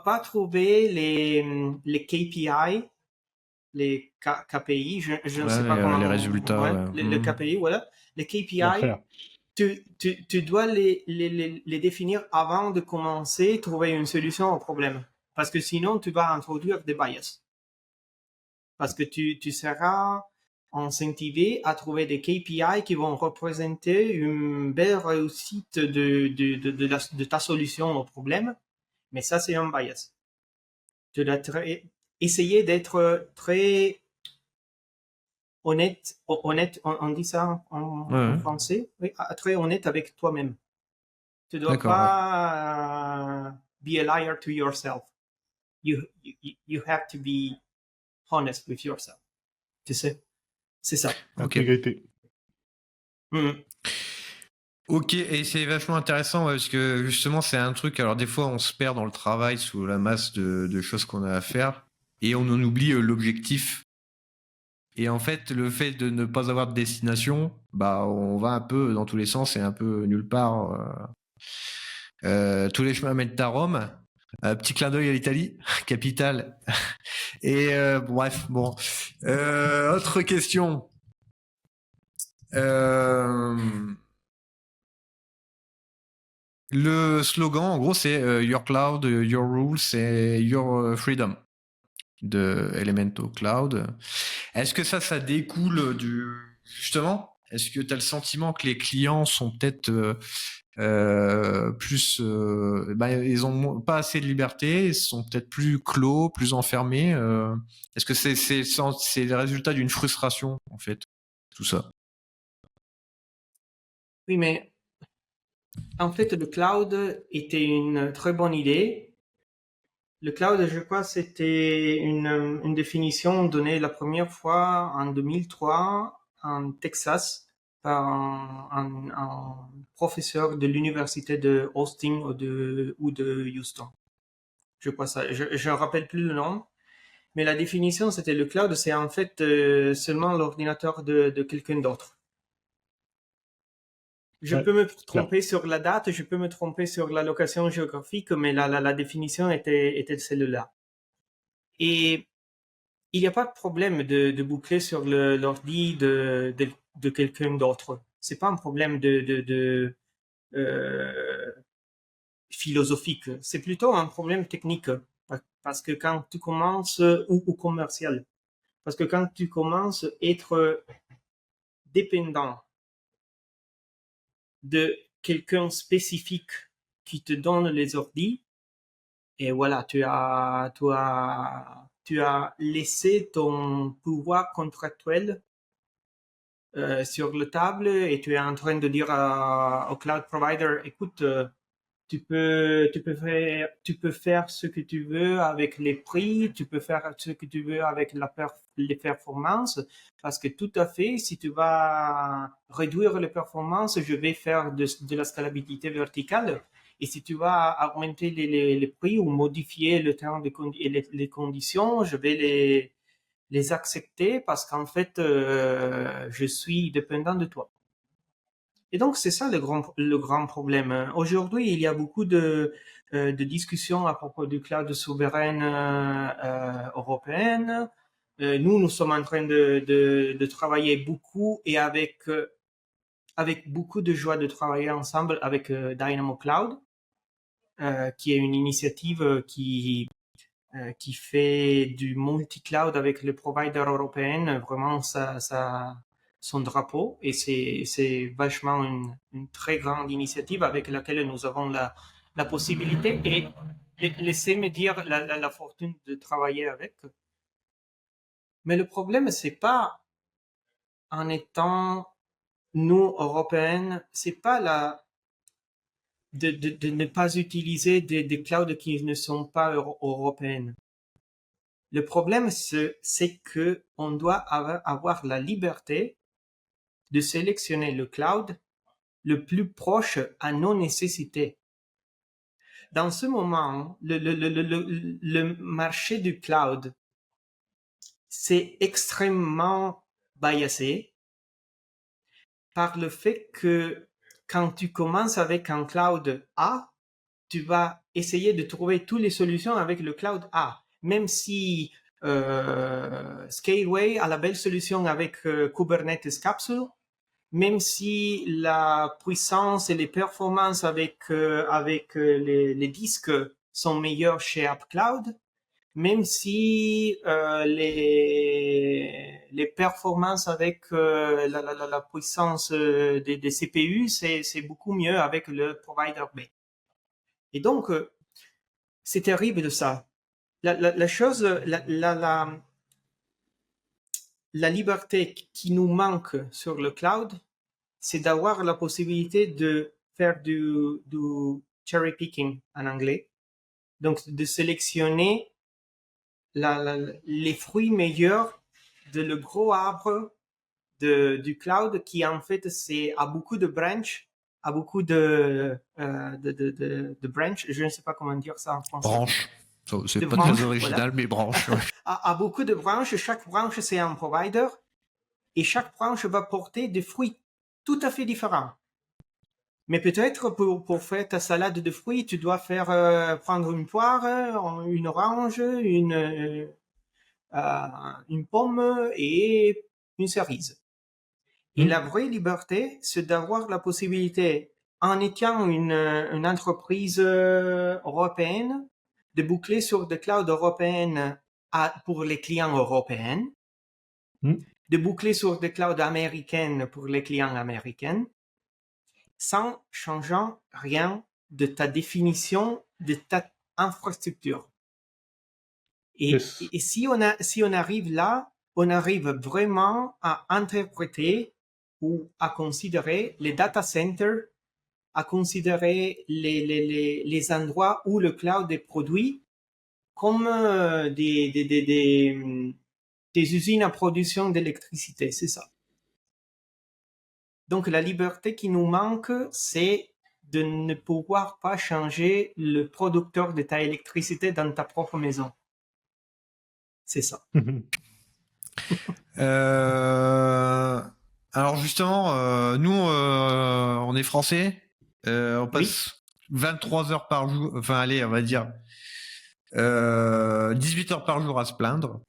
pas trouver les KPI, les KPI, je ne sais pas comment les résultats. ouais, les KPI, voilà. Les KPI, L'enfer. tu dois les définir avant de commencer à trouver une solution au problème. Parce que sinon, tu vas introduire des bias. Parce que tu seras incentivé à trouver des KPI qui vont représenter une belle réussite de ta solution au problème. Mais ça, c'est un bias. Tu dois essayer d'être très honnête, on dit ça en français, oui, très honnête avec toi-même. Tu dois pas be a liar to yourself. You have to be honest with yourself. Tu sais, c'est ça. Intégrité. Ok, et c'est vachement intéressant parce que justement c'est un truc, alors des fois on se perd dans le travail sous la masse de choses qu'on a à faire et on en oublie l'objectif. Et en fait, le fait de ne pas avoir de destination, bah on va un peu dans tous les sens et un peu nulle part. Tous les chemins mènent à Rome. Petit clin d'œil à l'Italie, capitale. Et bref, bon. Autre question. Le slogan, en gros, c'est Your Cloud, Your Rules et Your Freedom de Elementor Cloud. Est-ce que ça découle du... Justement, est-ce que tu as le sentiment que les clients sont peut-être plus... ils ont pas assez de liberté, ils sont peut-être plus clos, plus enfermés. Est-ce que c'est le résultat d'une frustration, en fait, tout ça? Oui, mais en fait, le cloud était une très bonne idée. Le cloud, je crois, c'était une définition donnée la première fois en 2003 en Texas par un professeur de l'université de Austin ou de Houston. Je crois ça. Je ne rappelle plus le nom. Mais la définition, c'était le cloud, c'est en fait seulement l'ordinateur de quelqu'un d'autre. Je peux me tromper sur la date, je peux me tromper sur la location géographique, mais la définition était celle-là. Et il n'y a pas de problème de boucler sur l'ordi de quelqu'un d'autre. C'est pas un problème philosophique. C'est plutôt un problème technique. Parce que quand tu commences, ou commercial, parce que quand tu commences à être dépendant de quelqu'un spécifique qui te donne les ordis, et voilà, tu as laissé ton pouvoir contractuel sur la table et tu es en train de dire au cloud provider, écoute, tu peux faire ce que tu veux avec les prix, tu peux faire ce que tu veux avec les performances, parce que tout à fait, si tu vas réduire les performances, je vais faire de la scalabilité verticale. Et si tu vas augmenter les prix ou modifier le terme et les conditions, je vais les accepter parce qu'en fait, je suis dépendant de toi. Et donc, c'est ça le grand problème. Aujourd'hui, il y a beaucoup de discussions à propos du cloud souverain européenne. Nous sommes en train de travailler beaucoup et avec beaucoup de joie de travailler ensemble avec Dynamo Cloud, qui est une initiative qui fait du multi-cloud avec les providers européens, vraiment son drapeau, et c'est vachement une très grande initiative avec laquelle nous avons la possibilité, laissez-moi dire la fortune de travailler avec. Mais le problème, c'est pas en étant nous européennes, c'est pas de ne pas utiliser des clouds qui ne sont pas européennes. Le problème, c'est que on doit avoir la liberté de sélectionner le cloud le plus proche à nos nécessités. Dans ce moment, le marché du cloud, c'est extrêmement biaisé par le fait que quand tu commences avec un cloud A, tu vas essayer de trouver toutes les solutions avec le cloud A. Même si Scaleway a la belle solution avec Kubernetes Capsule, même si la puissance et les performances avec les disques sont meilleures chez AppCloud, même si les performances avec la puissance des CPU, c'est beaucoup mieux avec le provider B. Et donc, c'est terrible ça. La chose, la liberté qui nous manque sur le cloud, c'est d'avoir la possibilité de faire du cherry picking en anglais. Donc, de sélectionner les fruits meilleurs de le gros arbre du cloud qui, en fait, a beaucoup de branches, a beaucoup de branches. Je ne sais pas comment dire ça en français. Branche. C'est De pas branches, très original, voilà. mais branche. Ouais. A beaucoup de branches. Chaque branche, c'est un provider. Et chaque branche va porter des fruits tout à fait différents. Mais peut-être pour faire ta salade de fruits, tu dois prendre une poire, une orange, une pomme et une cerise. Et la vraie liberté, c'est d'avoir la possibilité, en étant une entreprise européenne, de boucler sur des clouds européennes pour les clients européens, de boucler sur des clouds américaines pour les clients américains, sans changeant rien de ta définition de ta infrastructure. Et si on arrive là, on arrive vraiment à interpréter ou à considérer les data centers, à considérer les endroits où le cloud est produit comme des usines à production d'électricité, c'est ça. Donc la liberté qui nous manque, c'est de ne pouvoir pas changer le producteur de ta électricité dans ta propre maison. C'est ça. Alors justement, nous, on est français. On passe 23 heures par jour. Enfin, allez, on va dire 18 heures par jour à se plaindre.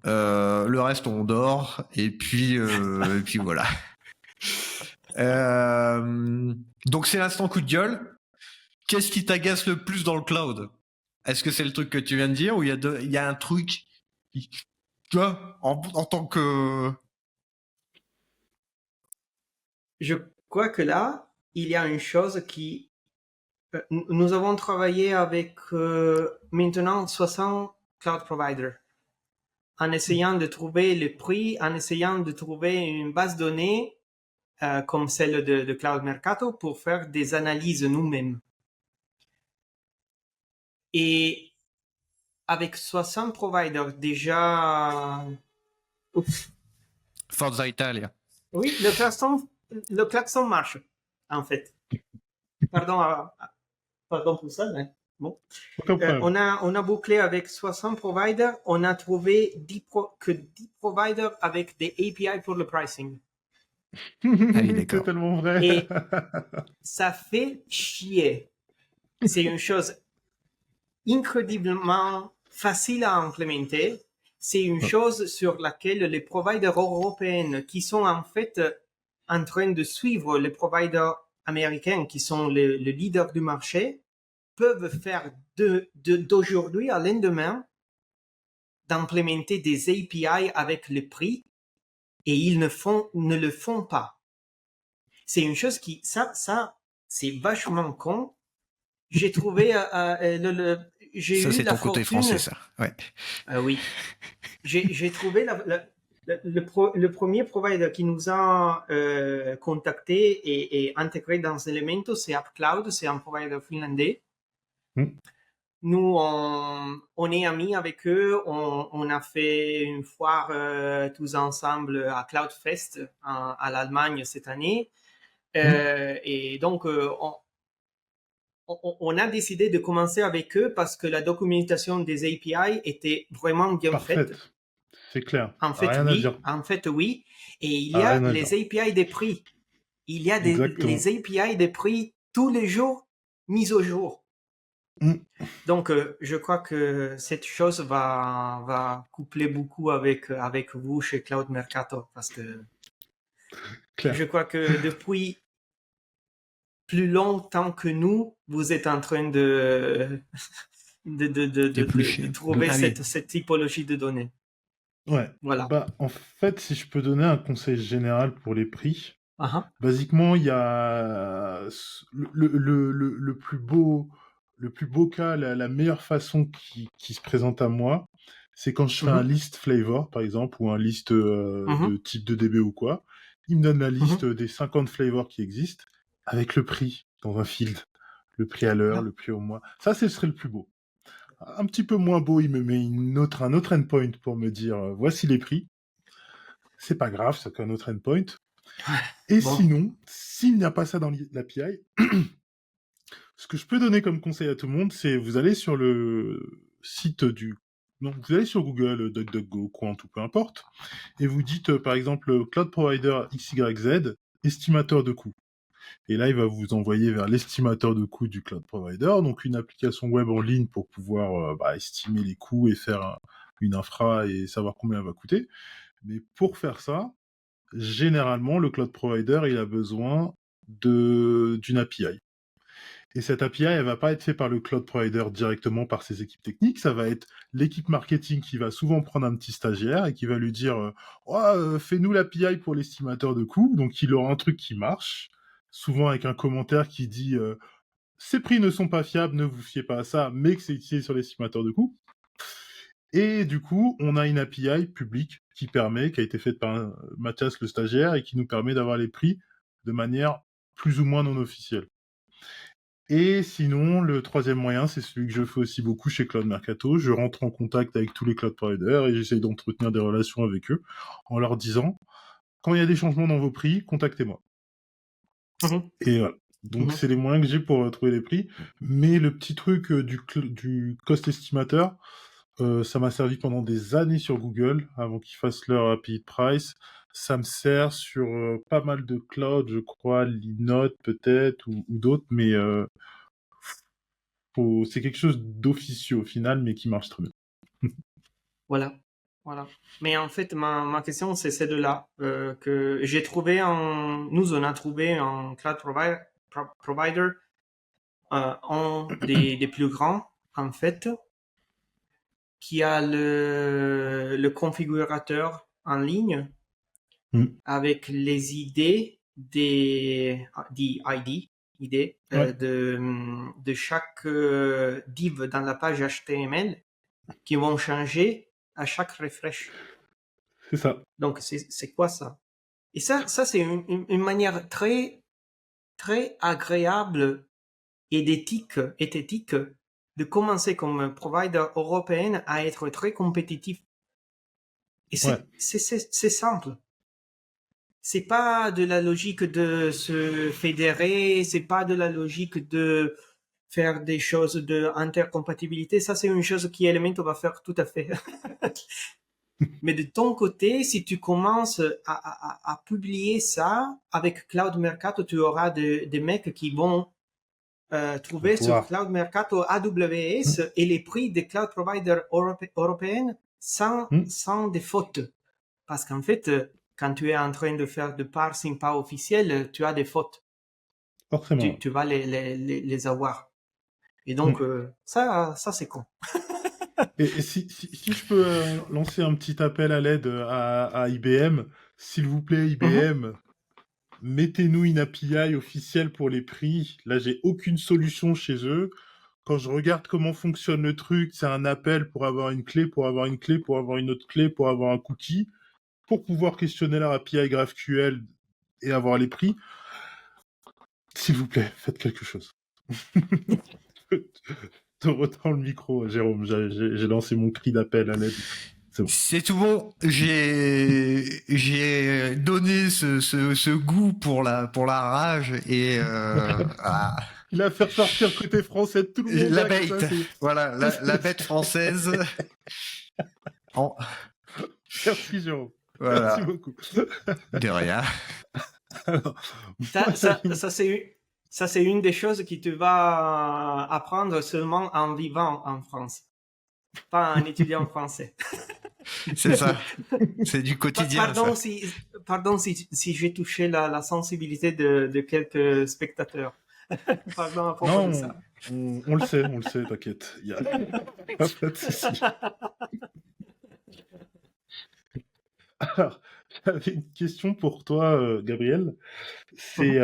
Le reste, on dort. Et puis voilà. Donc c'est l'instant coup de gueule. Qu'est-ce qui t'agace le plus dans le cloud? Est-ce que c'est le truc que tu viens de dire ou il y a un truc qui, tu vois, en tant que... Je crois que là, il y a une chose qui... nous avons travaillé avec maintenant 60 cloud providers en essayant de trouver le prix, en essayant de trouver une base de données comme celle de Cloud Mercato pour faire des analyses nous-mêmes. Et avec 60 providers déjà... Oups. Forza Italia. Oui, le klaxon marche, en fait. Pardon pour ça, mais bon. On a bouclé avec 60 providers, on a trouvé 10 providers avec des API pour le pricing. C'est tellement vrai. Et ça fait chier. C'est une chose incroyablement facile à implémenter. C'est une chose sur laquelle les providers européens qui sont en fait en train de suivre les providers américains qui sont les leaders du marché peuvent faire d'aujourd'hui à lendemain d'implémenter des API avec le prix et ils ne le font pas. C'est une chose ça, c'est vachement con. J'ai trouvé j'ai Ça, eu c'est la ton côté français, fortune. ça. Ouais. Oui, j'ai trouvé le premier provider qui nous a contacté et intégré dans Elementor, c'est AppCloud, c'est un provider finlandais. Hmm. Nous, on est amis avec eux. On a fait une foire tous ensemble à CloudFest à l'Allemagne cette année. Hmm. Et donc, on a décidé de commencer avec eux parce que la documentation des API était vraiment bien faite. Parfaite. C'est clair. En fait, Rien à oui. dire. En fait, oui. Et il y a Rien à les dire. API des prix. Il y a Exactement. les API des prix tous les jours mis au jour. Hmm. Donc, je crois que cette chose va coupler beaucoup avec vous chez Cloud Mercato parce que Clair. je crois que depuis plus longtemps que nous, vous êtes en train de D'éplucher. trouver Ah oui. cette typologie de données. Ouais. Voilà. Bah, en fait, si je peux donner un conseil général pour les prix, Uh-huh. basiquement, il y a le plus beau cas, la meilleure façon qui se présente à moi, c'est quand je fais un Mhm. list flavor, par exemple, ou un list de Mhm. type de DB ou quoi. Il me donne la liste Mhm. des 50 flavors qui existent avec le prix dans un field. Le prix à l'heure, Voilà. le prix au mois. Ça, ce serait le plus beau. Un petit peu moins beau, il me met un autre endpoint pour me dire voici les prix. C'est pas grave, c'est qu'un autre endpoint. Et Bon. sinon, s'il n'y a pas ça dans l'API, ce que je peux donner comme conseil à tout le monde, c'est vous allez sur le site du... Non, vous allez sur Google, DuckDuckGo, Quant ou peu importe, et vous dites par exemple Cloud Provider XYZ, estimateur de coût. Et là, il va vous envoyer vers l'estimateur de coût du Cloud Provider, donc une application web en ligne pour pouvoir estimer les coûts et faire une infra et savoir combien elle va coûter. Mais pour faire ça, généralement, le cloud provider, il a besoin d'une API. Et cette API, elle va pas être faite par le cloud provider directement par ses équipes techniques, ça va être l'équipe marketing qui va souvent prendre un petit stagiaire et qui va lui dire fais-nous l'API pour l'estimateur de coût. Donc il aura un truc qui marche, souvent avec un commentaire qui dit ces prix ne sont pas fiables, ne vous fiez pas à ça, mais que c'est utilisé sur l'estimateur de coût. Et du coup, on a une API publique qui a été faite par Mathias le stagiaire, et qui nous permet d'avoir les prix de manière plus ou moins non officielle. Et sinon, le troisième moyen, c'est celui que je fais aussi beaucoup chez Cloud Mercato. Je rentre en contact avec tous les cloud providers et j'essaye d'entretenir des relations avec eux en leur disant, quand il y a des changements dans vos prix, contactez-moi. Mhm. Et voilà. Donc, Mhm. c'est les moyens que j'ai pour trouver les prix. Mais le petit truc du cost estimateur, ça m'a servi pendant des années sur Google, avant qu'ils fassent leur API de price. Ça me sert sur pas mal de clouds, je crois, Linode peut-être, ou d'autres, mais c'est quelque chose d'officieux au final, mais qui marche très bien. Voilà. Voilà. Mais en fait, ma question, c'est celle-là, que j'ai trouvé nous, on a trouvé en cloud provider, un des plus grands, en fait, qui a le configurateur en ligne Mm. avec les idées des idées Ouais, de chaque div dans la page HTML qui vont changer à chaque refresh. c'est ça. Donc, c'est quoi ça? Et ça c'est une manière très, très agréable et éthique de commencer comme provider européen à être très compétitif. Et Ouais, c'est simple. C'est pas de la logique de se fédérer, c'est pas de la logique de faire des choses de intercompatibilité. Ça, c'est une chose qui Elementor va faire tout à fait. Mais de ton côté, si tu commences à publier ça avec Cloud Mercato, tu auras des mecs qui vont on va trouver sur pouvoir. Cloud Mercato Mm. AWS et les prix des cloud providers européens Mm. sans des fautes. Parce qu'en fait, quand tu es en train de faire de parsing pas officiel, tu as des fautes. Forcément. Tu vas les avoir. Et donc, Mm. ça c'est con. Et si je peux lancer un petit appel à l'aide à IBM, s'il vous plaît, Mhm. IBM, mettez-nous une API officielle pour les prix. Là, j'ai aucune solution chez eux. quand je regarde comment fonctionne le truc, c'est un appel pour avoir une clé, pour avoir une clé, pour avoir une autre clé, pour avoir un cookie, pour pouvoir questionner leur API GraphQL et avoir les prix. S'il vous plaît, faites quelque chose. Te retends le micro, Jérôme. J'ai lancé mon cri d'appel à l'aide. C'est tout bon. J'ai donné ce goût pour la rage et ah, Il a fait ressortir côté français de tout le monde. la là, bête. comme ça, Voilà, la bête française. En- Merci, Jérôme. Voilà. Merci beaucoup. De rien. Alors, Ça, c'est une des choses que tu vas apprendre seulement en vivant en France, pas en étudiant français. C'est ça. C'est du quotidien. Pardon si j'ai touché la sensibilité de quelques spectateurs. Pardon à propos non, de ça. on le sait, t'inquiète. Il y a pas de souci. Alors, j'avais une question pour toi, Gabriel. C'est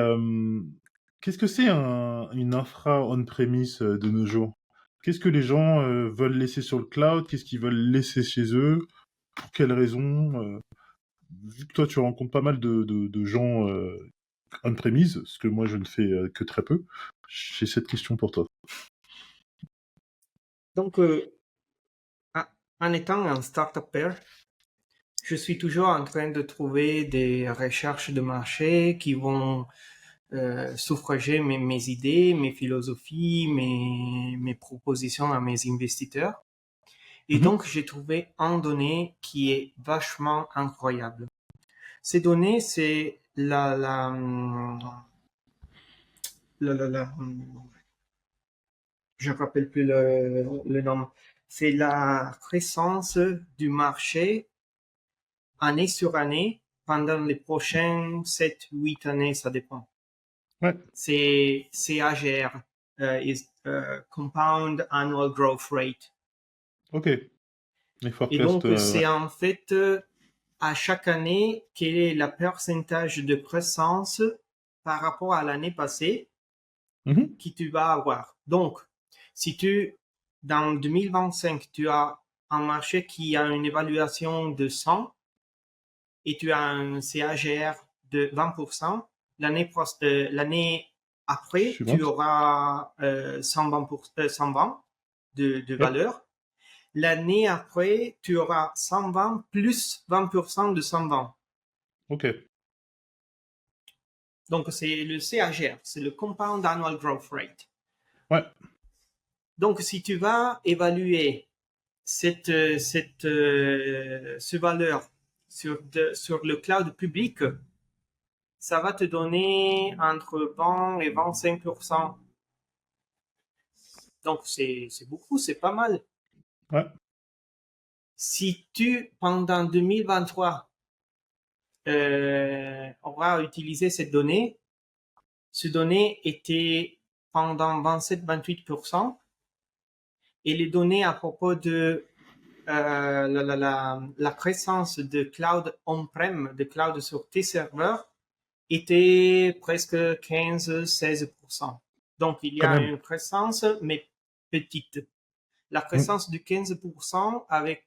qu'est-ce que c'est une infra on-premise de nos jours? Qu'est-ce que les gens veulent laisser sur le cloud? Qu'est-ce qu'ils veulent laisser chez eux? Pour quelles raisons? Vu que toi, tu rencontres pas mal de gens on-premise, ce que moi, je ne fais que très peu, j'ai cette question pour toi. Donc, en étant un start-upper, je suis toujours en train de trouver des recherches de marché qui vont suffrager mes idées, mes philosophies, mes propositions à mes investisseurs. Et donc, j'ai trouvé un donné qui est vachement incroyable. Ces données, c'est je ne rappelle plus le nom. C'est la présence du marché année sur année pendant les prochaines 7-8 années, ça dépend. Ouais. C'est CAGR, Compound Annual Growth Rate. Ok. Et donc, c'est en fait à chaque année quel est le pourcentage de croissance par rapport à l'année passée que tu vas avoir. Donc, si dans 2025, tu as un marché qui a une évaluation de 100 et tu as un CAGR de 20%, l'année après, tu auras 120 de valeur. L'année après, tu auras 120 plus 20% de 120. Ok. Donc, c'est le CAGR, c'est le Compound Annual Growth Rate. Ouais. Donc, si tu vas évaluer cette valeur sur le cloud public, ça va te donner entre 20 et 25%. Donc, c'est beaucoup, c'est pas mal. Ouais. Si pendant 2023, auras utilisé cette donnée était pendant 27-28%, et les données à propos de la présence de cloud on-prem, de cloud sur tes serveurs, était presque 15-16%. Donc, il y a une présence, mais petite. La présence de 15% avec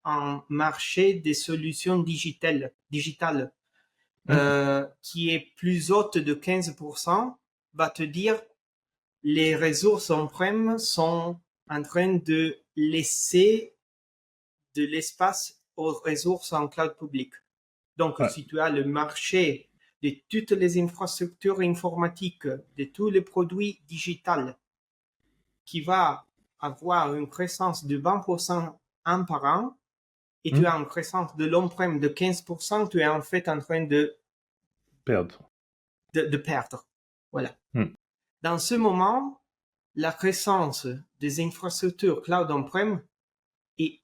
un marché des solutions digitales qui est plus haute de 15%, va te dire les ressources on-prem sont en train de laisser de l'espace aux ressources en cloud public. Donc, si tu as le marché de toutes les infrastructures informatiques, de tous les produits digitaux, qui va avoir une croissance de 20% an par an, et tu as une croissance de l'on-prem de 15%, tu es en fait en train de perdre. De perdre. Voilà. Dans ce moment, la croissance des infrastructures cloud on-prem est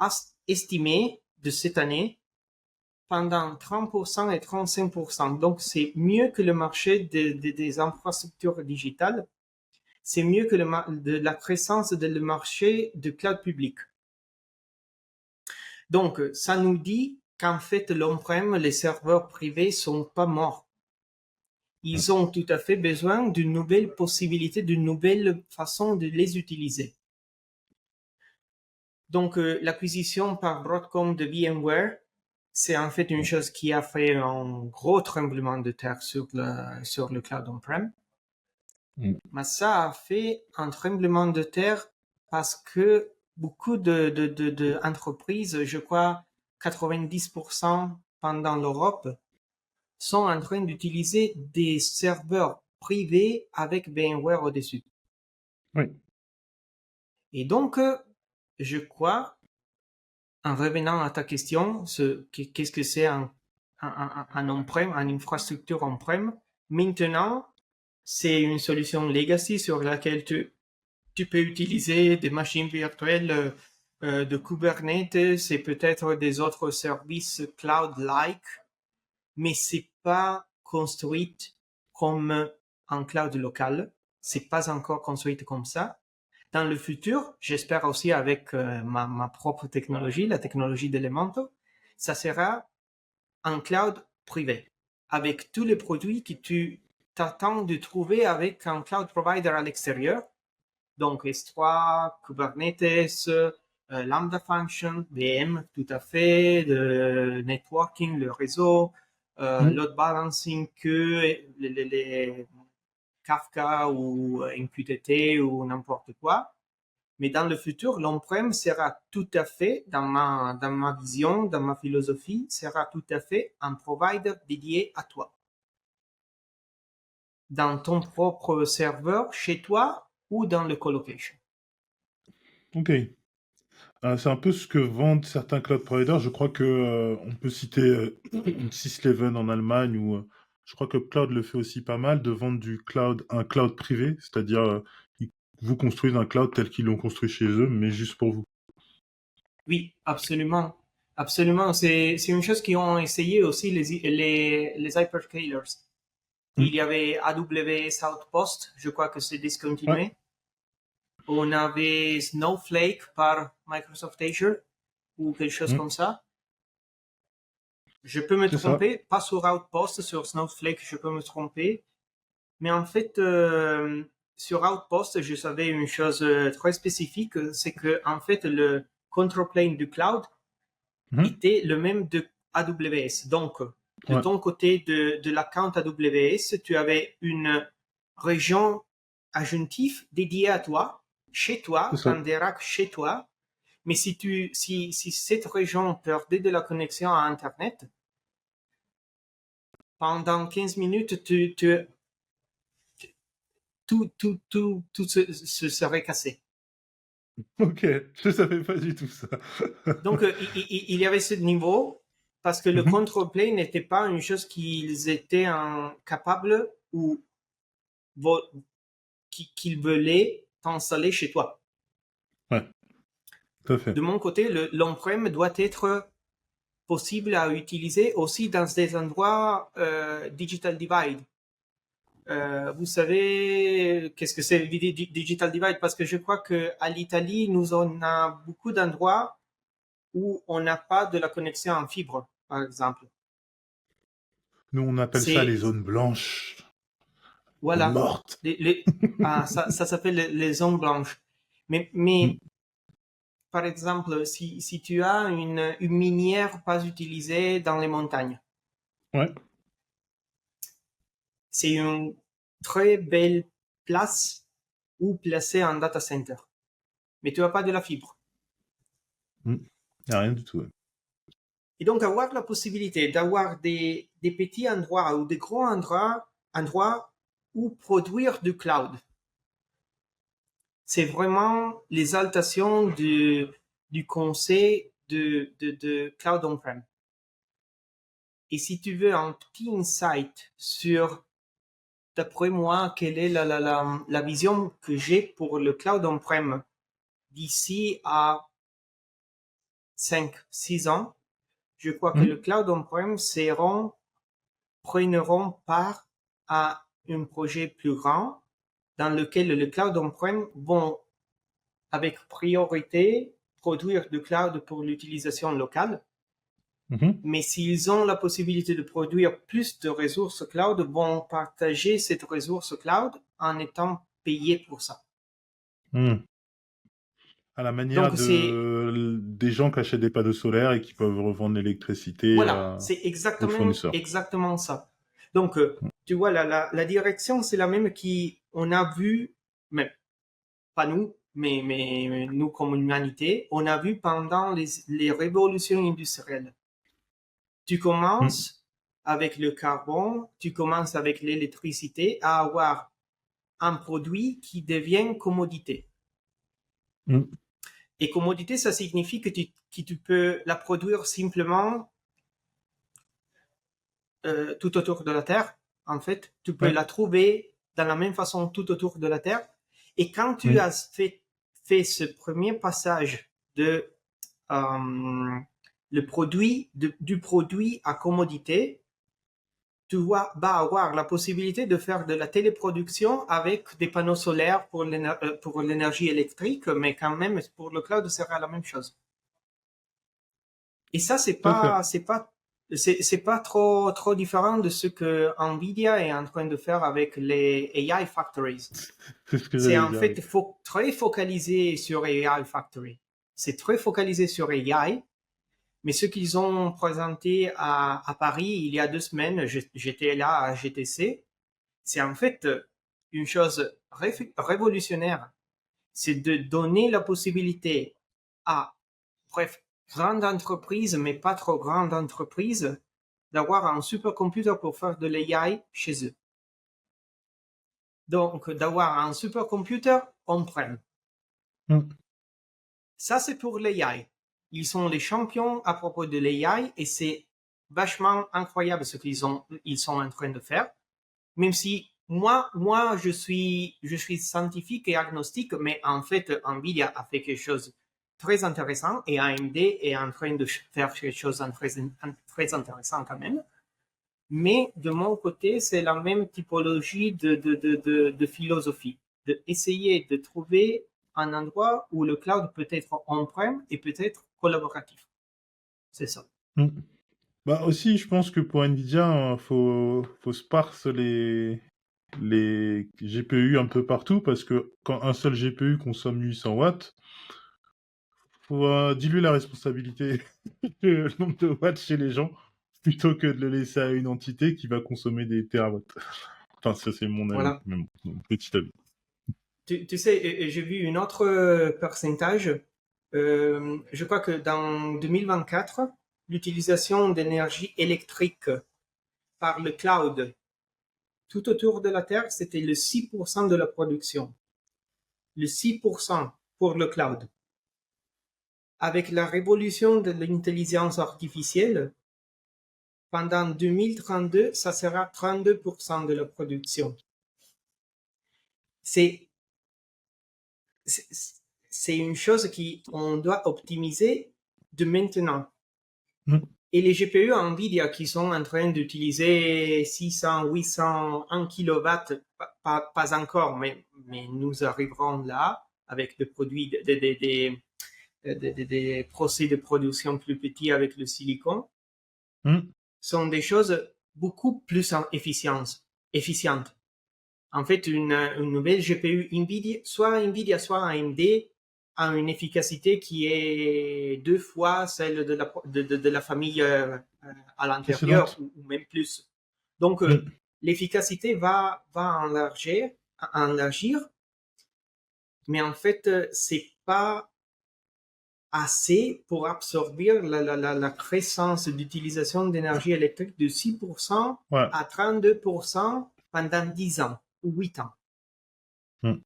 estimée de cette année pendant 30% et 35%. Donc, c'est mieux que le marché des infrastructures digitales. C'est mieux que la croissance de le marché de cloud public. Donc, ça nous dit qu'en fait, l'on-prem, les serveurs privés sont pas morts. ils ont tout à fait besoin d'une nouvelle possibilité, d'une nouvelle façon de les utiliser. Donc, l'acquisition par Broadcom de VMware, c'est en fait une chose qui a fait un gros tremblement de terre sur le cloud on-prem. Mais ça a fait un tremblement de terre parce que beaucoup d'entreprises, je crois 90% pendant l'Europe, sont en train d'utiliser des serveurs privés avec VMware au-dessus. Oui. Et donc, je crois, en revenant à ta question, qu'est-ce que c'est un on-prem, une infrastructure on-prem? Maintenant, c'est une solution legacy sur laquelle tu peux utiliser des machines virtuelles de Kubernetes et peut-être des autres services cloud-like, mais c'est pas construite comme un cloud local. C'est pas encore construite comme ça. Dans le futur, j'espère aussi avec ma propre technologie, la technologie d'Elementor, ça sera un cloud privé avec tous les produits que tu t'attends de trouver avec un cloud provider à l'extérieur. Donc S3, Kubernetes, Lambda Function, VM, tout à fait, le networking, le réseau, load balancing, que les Kafka ou MQTT ou n'importe quoi. Mais dans le futur, l'on-prem sera tout à fait, dans ma vision, dans ma philosophie, sera tout à fait un provider dédié à toi. Dans ton propre serveur, chez toi ou dans le colocation. Ok. C'est un peu ce que vendent certains cloud providers. Je crois que on peut citer Sysleven en Allemagne ou je crois que Cloud le fait aussi pas mal de vendre un cloud privé, c'est-à-dire ils vous construisent un cloud tel qu'ils l'ont construit chez eux, mais juste pour vous. Oui, absolument. Absolument. C'est une chose qu'ils ont essayé aussi les hyperscalers. Il y avait AWS Outpost, je crois que c'est discontinué. Ouais. On avait Snowflake par Microsoft Azure ou quelque chose comme ça. Je peux me C'est tromper, pas sur Outpost, sur Snowflake, je peux me tromper. Mais en fait, sur Outpost, je savais une chose très spécifique, c'est que en fait, le control plane du cloud était le même de AWS. Donc, de ton côté de l'account AWS, tu avais une région adjonctive dédiée à toi, chez toi, dans des racks chez toi. Mais si cette région perdait de la connexion à Internet, pendant 15 minutes, tout se serait cassé. Ok, je savais pas du tout ça. Donc, il y avait ce niveau parce que le control plane n'était pas une chose qu'ils étaient capables ou qu'ils voulaient t'installer chez toi. Ouais, tout à fait. De mon côté, l'on-prem doit être possible à utiliser aussi dans des endroits digital divide. Vous savez qu'est-ce que c'est le digital divide? Parce que je crois qu'à l'Italie, on a beaucoup d'endroits où on n'a pas de la connexion en fibre, par exemple. Nous, on appelle ça les zones blanches. Voilà. Mortes. Ça s'appelle les zones blanches. Mais par exemple, si tu as une minière pas utilisée dans les montagnes, c'est une très belle place où placer un data center. Mais tu n'as pas de la fibre. Il n'y a rien du tout. Ouais. Et donc, avoir la possibilité d'avoir des petits endroits ou des gros endroits où produire du cloud. C'est vraiment l'exaltation du concept de cloud on-prem. Et si tu veux un petit insight sur, d'après moi, quelle est la vision que j'ai pour le cloud on-prem d'ici à 5-6 ans, je crois que le cloud on-prem prendront part à un projet plus grand dans lequel le cloud on-prem vont, avec priorité, produire du cloud pour l'utilisation locale. Mhm. Mais s'ils ont la possibilité de produire plus de ressources cloud, vont partager cette ressource cloud en étant payés pour ça. Hmm. À la manière Donc c'est des gens qui achètent des panneaux solaires et qui peuvent revendre l'électricité voilà, c'est aux fournisseurs. exactement ça. Donc tu vois la direction c'est la même qui on a vu, mais pas nous, mais nous comme humanité, on a vu pendant les révolutions industrielles. Tu Hmm. commences avec le carbone, tu commences avec l'électricité à avoir un produit qui devient commodité. Hmm. Et commodité, ça signifie que tu peux la produire simplement tout autour de la Terre. En fait, tu peux Ouais. la trouver de la même façon tout autour de la Terre. Et quand tu Hmm. as fait ce premier passage de le produit du produit à commodité, tu vas avoir la possibilité de faire de la téléproduction avec des panneaux solaires pour l'énergie électrique, mais quand même pour le cloud, ce sera la même chose. Et ça, Tout à fait. c'est pas trop différent de ce que Nvidia est en train de faire avec les AI factories. C'est ce que C'est j'allais en dire, fait oui. très focalisé sur AI factory. C'est très focalisé sur AI. Mais ce qu'ils ont présenté à Paris il y a 2 semaines, j'étais là à GTC, c'est en fait une chose révolutionnaire. C'est de donner la possibilité à, bref, grande entreprise, mais pas trop grande entreprise, d'avoir un supercomputer pour faire de l'AI chez eux. Donc, d'avoir un supercomputer on-prem. Hmm. Ça, c'est pour l'AI. Ils sont les champions à propos de l'AI et c'est vachement incroyable ce ils sont en train de faire. Même si moi, je suis scientifique et agnostique, mais en fait, Nvidia a fait quelque chose de très intéressant et AMD est en train de faire quelque chose de très intéressant quand même. Mais de mon côté, c'est la même typologie de philosophie, de essayer de trouver un endroit où le cloud peut être on-prem et peut être collaboratif. C'est ça. Hmm. Bah aussi, je pense que pour Nvidia, faut sparse les GPU un peu partout parce que quand un seul GPU consomme 800 watts, faut diluer la responsabilité, le nombre de watts chez les gens, plutôt que de le laisser à une entité qui va consommer des terawatts. Enfin, ça c'est mon avis, Voilà. mon petit avis. Tu sais, j'ai vu une autre pourcentage. Je crois que dans 2024, l'utilisation d'énergie électrique par le cloud tout autour de la Terre, c'était le 6% de la production. Le 6% pour le cloud. Avec la révolution de l'intelligence artificielle, pendant 2032, ça sera 32% de la production. C'est une chose qu'on doit optimiser de maintenant. Hmm. Et les GPU Nvidia qui sont en train d'utiliser 600, 800, 1 kW, pas encore, mais nous arriverons là avec des produits, des procès de production plus petits avec le silicone, Hmm. sont des choses beaucoup plus efficientes. En fait, une nouvelle GPU Nvidia, soit AMD, a une efficacité qui est 2 fois celle de la famille à l'intérieur Précédente. ou même plus. Donc, Hmm. l'efficacité va enlargir, mais en fait, c'est pas assez pour absorber la croissance d'utilisation d'énergie électrique de 6% Ouais. à 32% pendant 10 ans ou 8 ans. Hmm.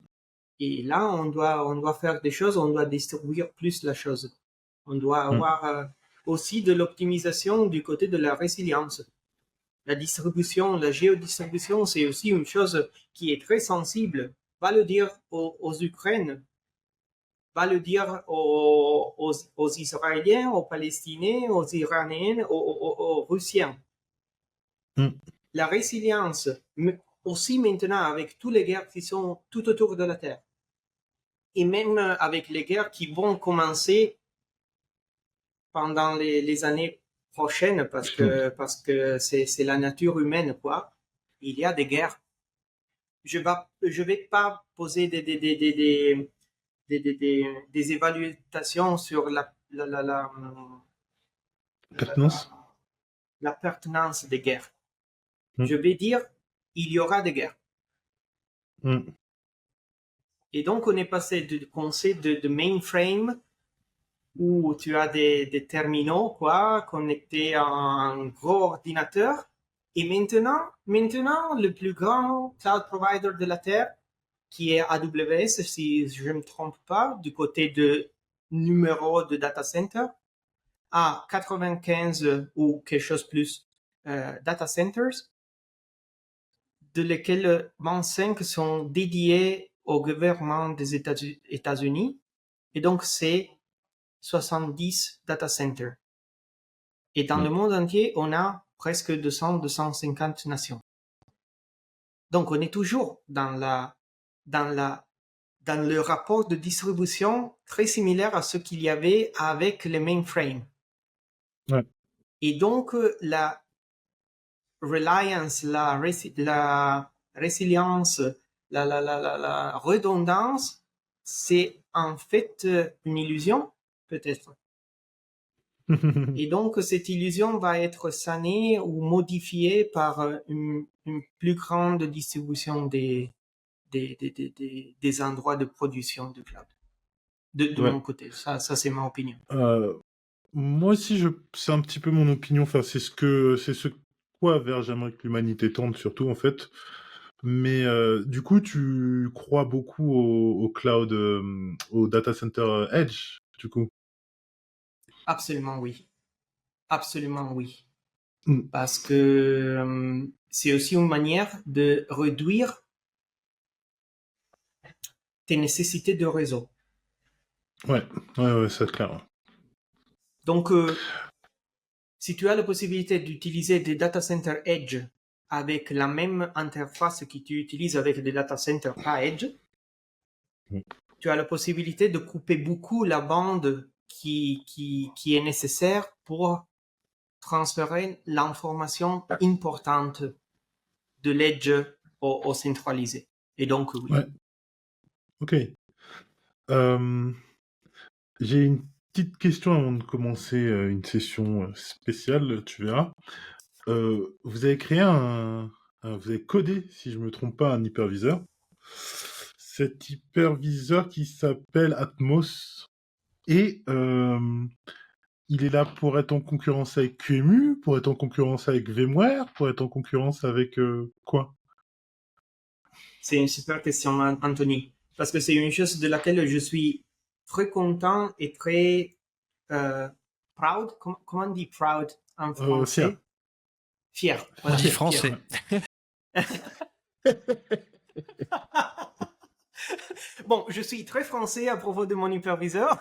Et là, on doit faire des choses, on doit distribuer plus la chose. On doit Hmm. avoir aussi de l'optimisation du côté de la résilience. La distribution, la géodistribution, c'est aussi une chose qui est très sensible. Va le dire aux Ukrainiens, va le dire aux Israéliens, aux Palestiniens, aux Iraniens, aux Russiens. Hmm. La résilience, aussi maintenant avec toutes les guerres qui sont tout autour de la Terre, et même avec les guerres qui vont commencer pendant les années prochaine parce que c'est la nature humaine, quoi. Il y a des guerres. Je vais pas poser des évaluations sur Pertinence. la pertinence des guerres. Mm. Je vais dire, il y aura des guerres. Mm. Et donc, on est passé du concept de mainframe où tu as des terminaux, quoi, connectés à un gros ordinateur. Et maintenant, le plus grand cloud provider de la Terre, qui est AWS, si je ne me trompe pas, du côté de numéro de data center, a 95 ou quelque chose plus data centers, de lesquels 25 sont dédiés au gouvernement des États-Unis. Et donc, c'est 70 data centers. Et dans le monde entier, on a presque 200-250 nations. Donc, on est toujours dans le rapport de distribution très similaire à ce qu'il y avait avec les mainframes. Ouais. Et donc, la reliance, la résilience, la redondance, c'est en fait une illusion, peut-être. Et donc, cette illusion va être sanée ou modifiée par une plus grande distribution des endroits de production de cloud. De Ouais. mon côté, ça c'est ma opinion. Moi aussi, c'est un petit peu mon opinion. Enfin, c'est ce quoi vers j'aimerais que l'humanité tende, surtout, en fait. Mais du coup, tu crois beaucoup au cloud, au data center Edge, du coup. Absolument oui. Absolument oui. Mm. Parce que c'est aussi une manière de réduire tes nécessités de réseau. Ouais, c'est clair. Donc, si tu as la possibilité d'utiliser des data centers Edge avec la même interface que tu utilises avec des data centers pas Edge, tu as la possibilité de couper beaucoup la bande qui est nécessaire pour transférer l'information importante de l'Edge au centralisé. Et donc, oui. Ouais. Ok. J'ai une petite question avant de commencer une session spéciale, tu verras. Vous avez créé vous avez codé, si je me trompe pas, un hyperviseur. Cet hyperviseur qui s'appelle Atmos. Et il est là pour être en concurrence avec QEMU, pour être en concurrence avec VMware, pour être en concurrence avec quoi? C'est une super question, Anthony, parce que c'est une chose de laquelle je suis très content et très proud. Comment on dit proud en français? Fier. On dit français. Bon, je suis très français à propos de mon hyperviseur.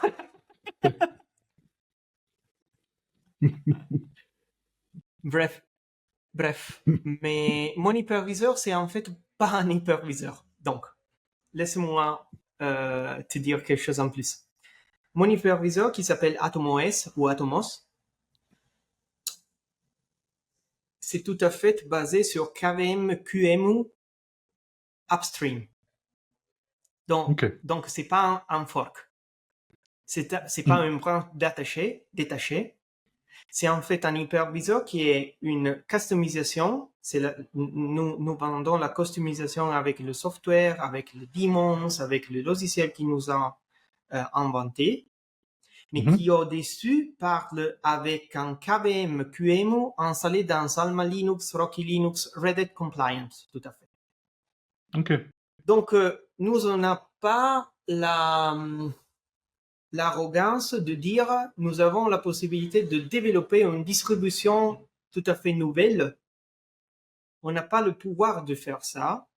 Bref. Mais mon hyperviseur, c'est en fait pas un hyperviseur. Donc, laisse-moi te dire quelque chose en plus. Mon hyperviseur qui s'appelle AtomOS ou Atomos, c'est tout à fait basé sur KVM QEMU upstream. Donc, c'est pas un fork. C'est pas une branche détachée. C'est en fait un hyperviseur qui est une customisation. Nous vendons la customisation avec le software, avec les daemons, avec le logiciel qui nous a inventé, mais qui au-dessus parle avec un KVM QEMU installé dans Alma Linux, Rocky Linux, Red Hat Compliant, tout à fait. Ok. Donc, nous, on n'a pas l'arrogance de dire nous avons la possibilité de développer une distribution tout à fait nouvelle. On n'a pas le pouvoir de faire ça.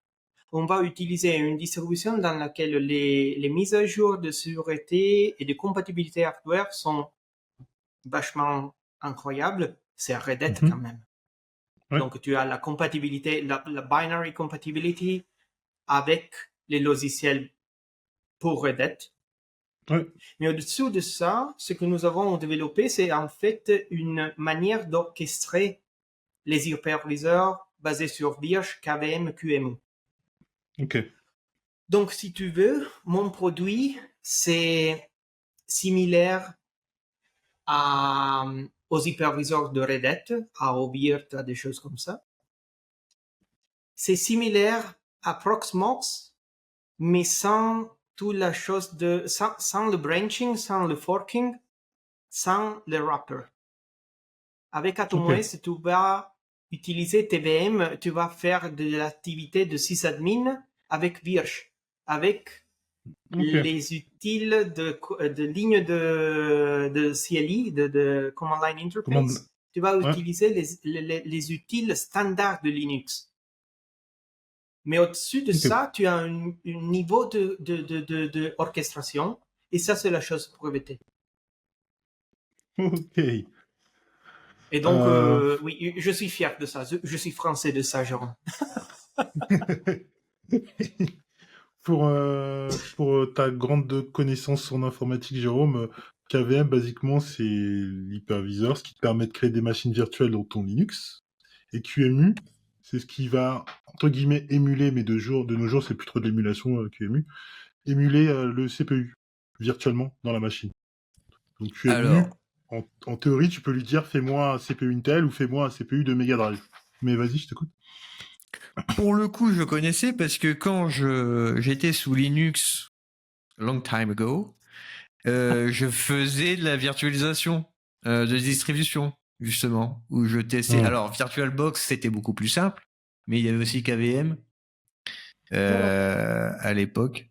On va utiliser une distribution dans laquelle les mises à jour de sécurité et de compatibilité hardware sont vachement incroyables. C'est Red Hat quand même. Ouais. Donc tu as la compatibilité, la binary compatibility avec les logiciels pour Red Hat. Ouais. Mais au-dessous de ça, ce que nous avons développé, c'est en fait une manière d'orchestrer les hyperviseurs basés sur Virch, KVM, QEMU. Ok. Donc, si tu veux, mon produit, c'est similaire aux hyperviseurs de Red Hat, à Ovirt, à des choses comme ça. C'est similaire à Proxmox, mais sans toute la chose sans le branching, sans le forking, sans le wrapper. Avec AtomOS, tu vas utiliser TVM, tu vas faire de l'activité de sysadmin avec Virch, avec les utiles de ligne de CLI, de Command Line Interface. Tu vas utiliser les utiles standards de Linux. Mais au-dessus de ça, tu as un niveau de orchestration, et ça, c'est la chose brevetée. Ok. Et donc, oui, je suis fier de ça. Je suis français de ça, Jérôme. Pour ta grande connaissance en informatique, Jérôme, KVM, basiquement, c'est l'hyperviseur, ce qui te permet de créer des machines virtuelles dans ton Linux. Et QEMU, c'est ce qui va, entre guillemets, émuler, mais de nos jours, c'est plus trop de l'émulation, QEMU, émuler le CPU virtuellement dans la machine. Donc QEMU, Alors, en théorie, tu peux lui dire fais-moi un CPU Intel ou fais-moi un CPU de Mega Drive. Mais vas-y, je t'écoute. pour le coup, je connaissais parce que quand j'étais sous Linux, long time ago, je faisais de la virtualisation de distribution, justement, où je testais. Alors, VirtualBox, c'était beaucoup plus simple, mais il y avait aussi KVM à l'époque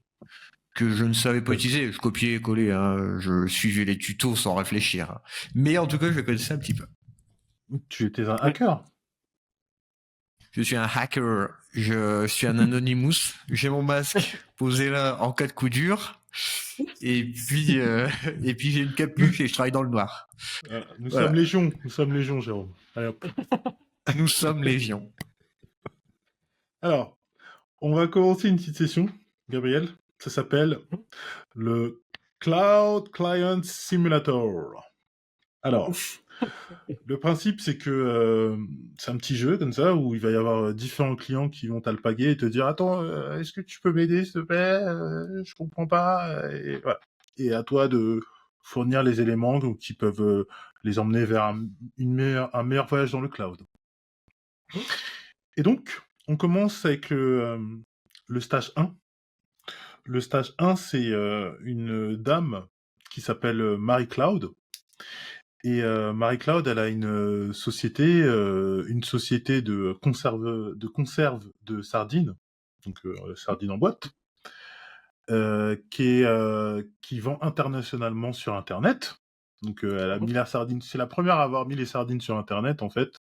que je ne savais pas utiliser. Je copiais et collais, hein. Je suivais les tutos sans réfléchir. Mais en tout cas, je connaissais un petit peu. Tu étais un hacker. Je suis un hacker, je suis un Anonymous, j'ai mon masque posé là en cas de coup dur, et puis j'ai une capuche et je travaille dans le noir. Nous sommes légion, Jérôme. Allez hop. Nous sommes légion. Alors, on va commencer une petite session, Gabriel. Ça s'appelle le Cloud Client Simulator. Alors, le principe, c'est que c'est un petit jeu comme ça où il va y avoir différents clients qui vont t'alpaguer et te dire « Attends, est-ce que tu peux m'aider, s'il te plaît je comprends pas. » Et voilà. Et à toi de fournir les éléments qui peuvent les emmener vers un meilleur voyage dans le cloud. Et donc, on commence avec le stage 1. Le stage 1, c'est une dame qui s'appelle Marie Cloud. Et Marie Cloud, elle a une société de conserve de sardines, donc sardines en boîte, qui vend internationalement sur Internet. Donc elle a mis la sardine, c'est la première à avoir mis les sardines sur Internet en fait,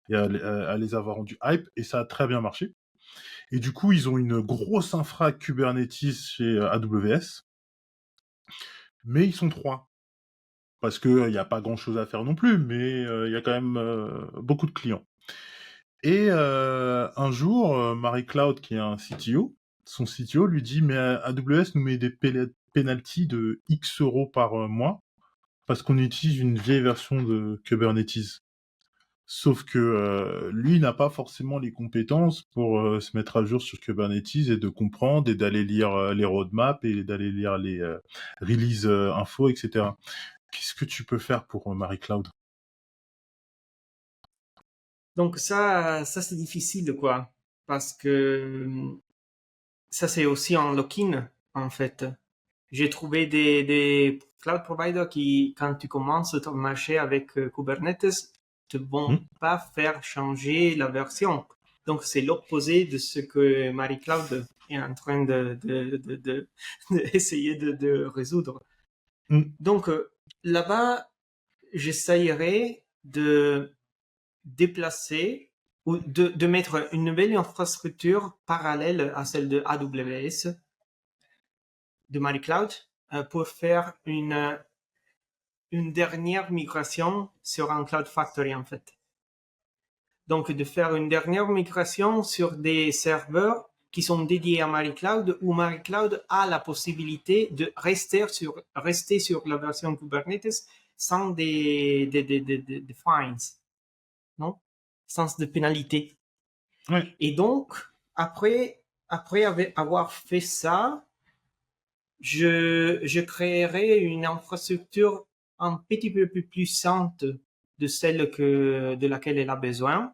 et à les avoir rendues hype, et ça a très bien marché. Et du coup, ils ont une grosse infra Kubernetes chez AWS, mais ils sont 3. Parce qu'il n'y a pas grand-chose à faire non plus, mais il y a quand même beaucoup de clients. Et un jour, Marie Cloud, qui est un CTO, son CTO lui dit « Mais AWS nous met des penalties de X euros par mois parce qu'on utilise une vieille version de Kubernetes. » Sauf que lui n'a pas forcément les compétences pour se mettre à jour sur Kubernetes et de comprendre et d'aller lire les roadmaps et d'aller lire les release infos, etc. Qu'est-ce que tu peux faire pour Marie Cloud? Donc ça c'est difficile, quoi. Parce que ça, c'est aussi en lock-in, en fait. J'ai trouvé des cloud providers qui, quand tu commences ton marché avec Kubernetes, te vont pas faire changer la version. Donc, c'est l'opposé de ce que Marie Cloud est en train d'essayer de résoudre. Donc, là-bas, j'essayerai de déplacer ou de mettre une nouvelle infrastructure parallèle à celle de AWS, de Marie Cloud, pour faire une dernière migration sur un Cloud Factory, en fait. Donc, de faire une dernière migration sur des serveurs qui sont dédiés à MariCloud, où MariCloud a la possibilité de rester sur la version Kubernetes sans des fines, non? Sans de pénalités. Ouais. Et donc, après avoir fait ça, je créerai une infrastructure un petit peu plus puissante de celle de laquelle elle a besoin,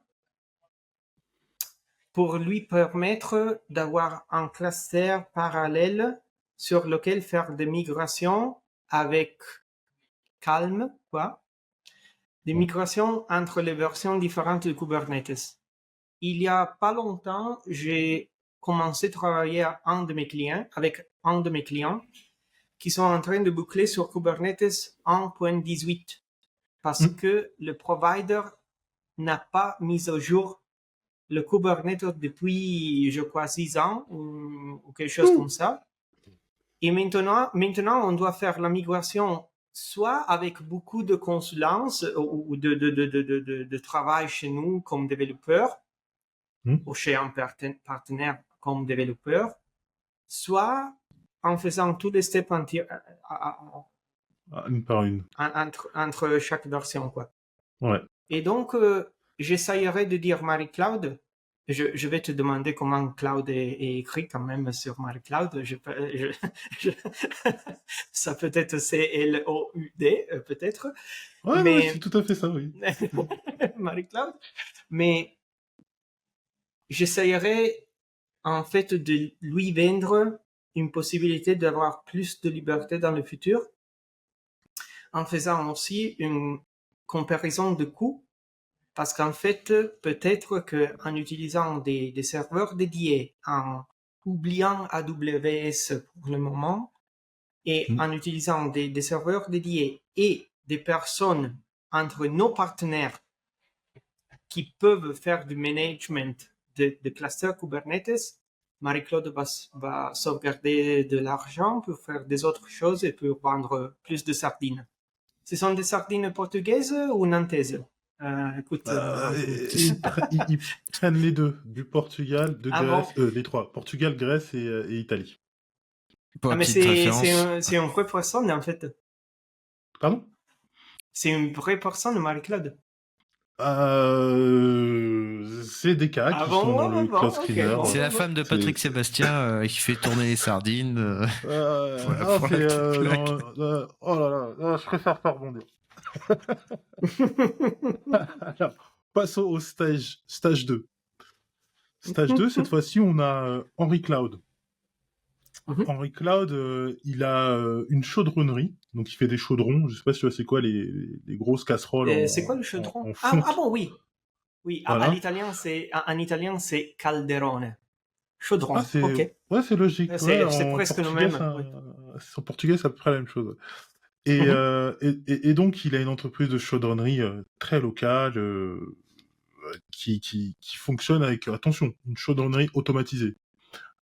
pour lui permettre d'avoir un cluster parallèle sur lequel faire des migrations avec calme, quoi. Des migrations entre les versions différentes de Kubernetes. Il y a pas longtemps, j'ai commencé à travailler avec un de mes clients qui sont en train de boucler sur Kubernetes 1.18 parce que le provider n'a pas mis à jour le Kubernetes depuis, je crois, 6 ans ou quelque chose comme ça. Et maintenant, on doit faire la migration soit avec beaucoup de consulance ou de travail chez nous comme développeur, ou chez un partenaire comme développeur, soit en faisant tous les steps Une par une. entre chaque version, quoi. Ouais. Et donc, j'essayerai de dire MariCloud. Je vais te demander comment cloud est écrit quand même sur MariCloud. Ça peut être C-L-O-U-D, peut-être. Ouais, mais ouais, c'est tout à fait ça, oui. MariCloud. Mais j'essayerai en fait de lui vendre une possibilité d'avoir plus de liberté dans le futur, en faisant aussi une comparaison de coûts. Parce qu'en fait, peut-être qu'en utilisant des serveurs dédiés, en oubliant AWS pour le moment, et en utilisant des serveurs dédiés et des personnes entre nos partenaires qui peuvent faire du management de clusters Kubernetes, MariCloud va sauvegarder de l'argent pour faire des autres choses et pour vendre plus de sardines. Ce sont des sardines portugaises ou nantaises? Écoute, Ils prennent les deux, du Portugal, de Grèce, bon? les trois, Portugal, Grèce et Italie. Pour mais petite référence, c'est une vraie personne en fait. Pardon? C'est une vraie personne, Marie-Claude. C'est des cas qui sont dans le cloud screener. C'est la femme de Patrick Sébastien qui fait tourner les sardines. Oh là là, je préfère pas rebondir. Alors, passons au stage 2. Stage 2, cette fois-ci, on a Henry Cloud. Henry Cloud, il a une chaudronnerie, donc il fait des chaudrons. Je sais pas si tu vois c'est quoi les grosses casseroles. C'est quoi le chaudron? Ah bon, oui. Oui, voilà. En italien c'est calderone. Chaudron. Ah, ok. Ouais, c'est logique. C'est presque le même. En portugais, c'est à peu près la même chose. Et donc, il a une entreprise de chaudronnerie très locale qui fonctionne avec, attention, une chaudronnerie automatisée.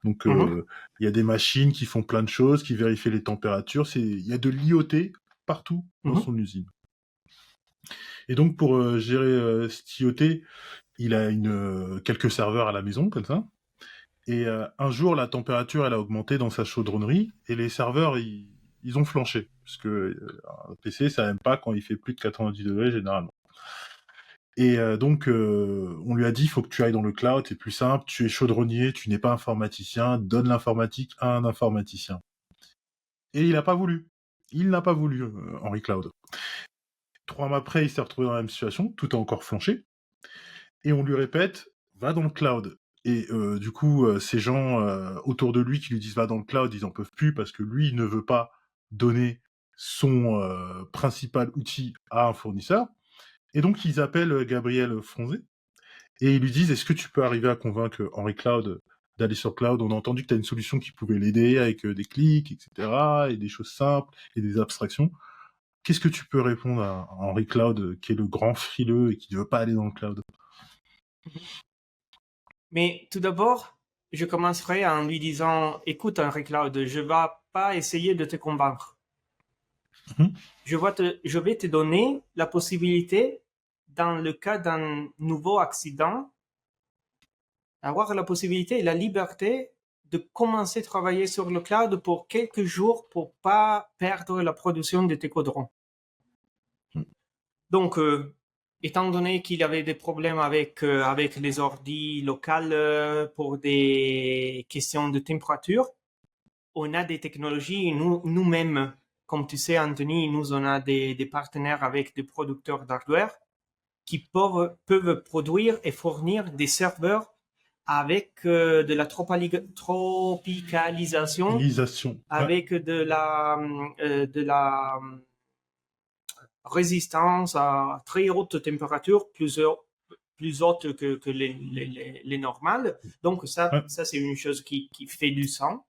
Donc, il y a des machines qui font plein de choses, qui vérifient les températures. Il y a de l'IoT partout dans son usine. Et donc, pour gérer cet IoT, il a quelques serveurs à la maison, comme ça. Et un jour, la température, elle a augmenté dans sa chaudronnerie, et les serveurs, ils ont flanché. Parce que un PC, ça n'aime pas quand il fait plus de 90 degrés, généralement. Et donc, on lui a dit, il faut que tu ailles dans le cloud, c'est plus simple, tu es chaudronnier, tu n'es pas informaticien, donne l'informatique à un informaticien. Et il n'a pas voulu. Il n'a pas voulu, Henry Cloud. 3 mois après, il s'est retrouvé dans la même situation, tout a encore flanché. Et on lui répète, va dans le cloud. Et du coup, ces gens autour de lui qui lui disent va dans le cloud, ils en peuvent plus parce que lui, il ne veut pas donner son principal outil à un fournisseur. Et donc, ils appellent Gabriel Fronzé et ils lui disent est-ce que tu peux arriver à convaincre Henry Cloud d'aller sur cloud? On a entendu que tu as une solution qui pouvait l'aider avec des clics, etc. et des choses simples et des abstractions. Qu'est-ce que tu peux répondre à Henry Cloud qui est le grand frileux et qui ne veut pas aller dans le cloud? Mais tout d'abord, je commencerai en lui disant écoute, Henry Cloud, je ne vais pas essayer de te convaincre. Je vais te donner la possibilité, dans le cas d'un nouveau accident, avoir la possibilité et la liberté de commencer à travailler sur le cloud pour quelques jours pour pas perdre la production de tes codons. Donc, étant donné qu'il y avait des problèmes avec les ordis locales pour des questions de température, on a des technologies, nous-mêmes, comme tu sais, Anthony, nous, on a des partenaires avec des producteurs d'hardware qui peuvent produire et fournir des serveurs avec de la tropicalisation, avec de la résistance à très haute température, plus haute que les normales. Donc ça c'est une chose qui fait du sens.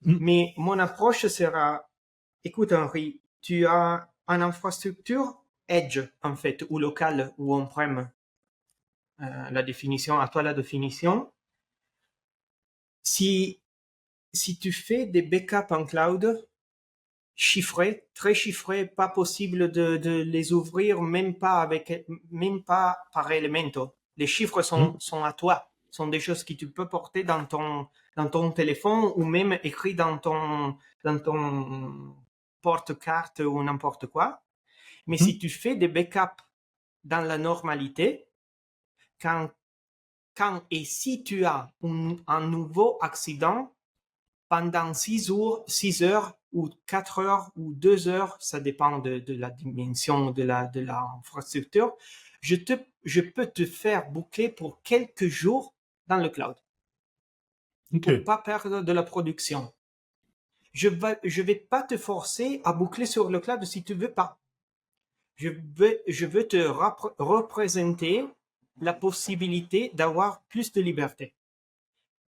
Mais mon approche sera, écoute Henri, tu as une infrastructure edge en fait, ou locale, ou on-prem. La définition, à toi la définition. Si tu fais des backups en cloud, chiffrés, très chiffrés, pas possible de les ouvrir, même pas par Elemento. Les chiffres sont à toi, sont des choses que tu peux porter dans ton téléphone ou même écrit dans ton porte-carte ou n'importe quoi. Mais si tu fais des backups dans la normalité, quand et si tu as un nouveau accident pendant 6 heures ou 4 heures ou 2 heures, ça dépend de la dimension de l'infrastructure, je peux te faire boucler pour quelques jours dans le cloud. Pour pas perdre de la production. Je vais pas te forcer à boucler sur le cloud si tu veux pas. Je veux te représenter la possibilité d'avoir plus de liberté.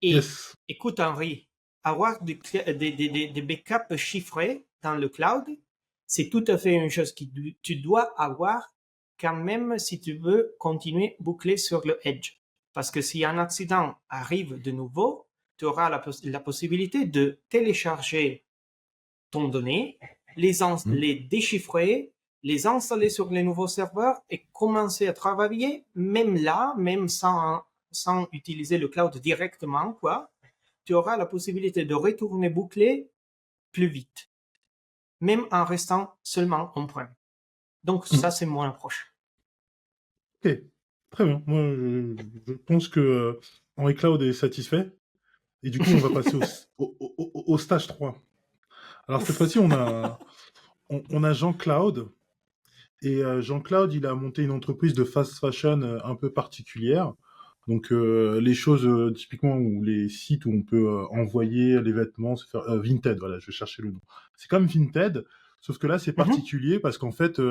Et écoute Henri, avoir des backups chiffrés dans le cloud, c'est tout à fait une chose que tu dois avoir quand même si tu veux continuer boucler sur le edge. Parce que si un accident arrive de nouveau, tu auras la possibilité de télécharger ton données, les déchiffrer, les installer sur les nouveaux serveurs et commencer à travailler, même là, même sans utiliser le cloud directement, quoi. Tu auras la possibilité de retourner boucler plus vite, même en restant seulement on-prem. Donc, ça, c'est mon approche. Ok, très bien. Moi, je pense que Henri Cloud est satisfait. Et du coup, on va passer au stage 3. Alors, cette fois-ci, on a Jean-Claude. Et Jean-Claude, il a monté une entreprise de fast fashion un peu particulière. Donc, les choses, typiquement, ou les sites où on peut envoyer les vêtements, se faire, Vinted, voilà, je cherchais le nom. C'est comme Vinted, sauf que là, c'est particulier parce qu'en fait,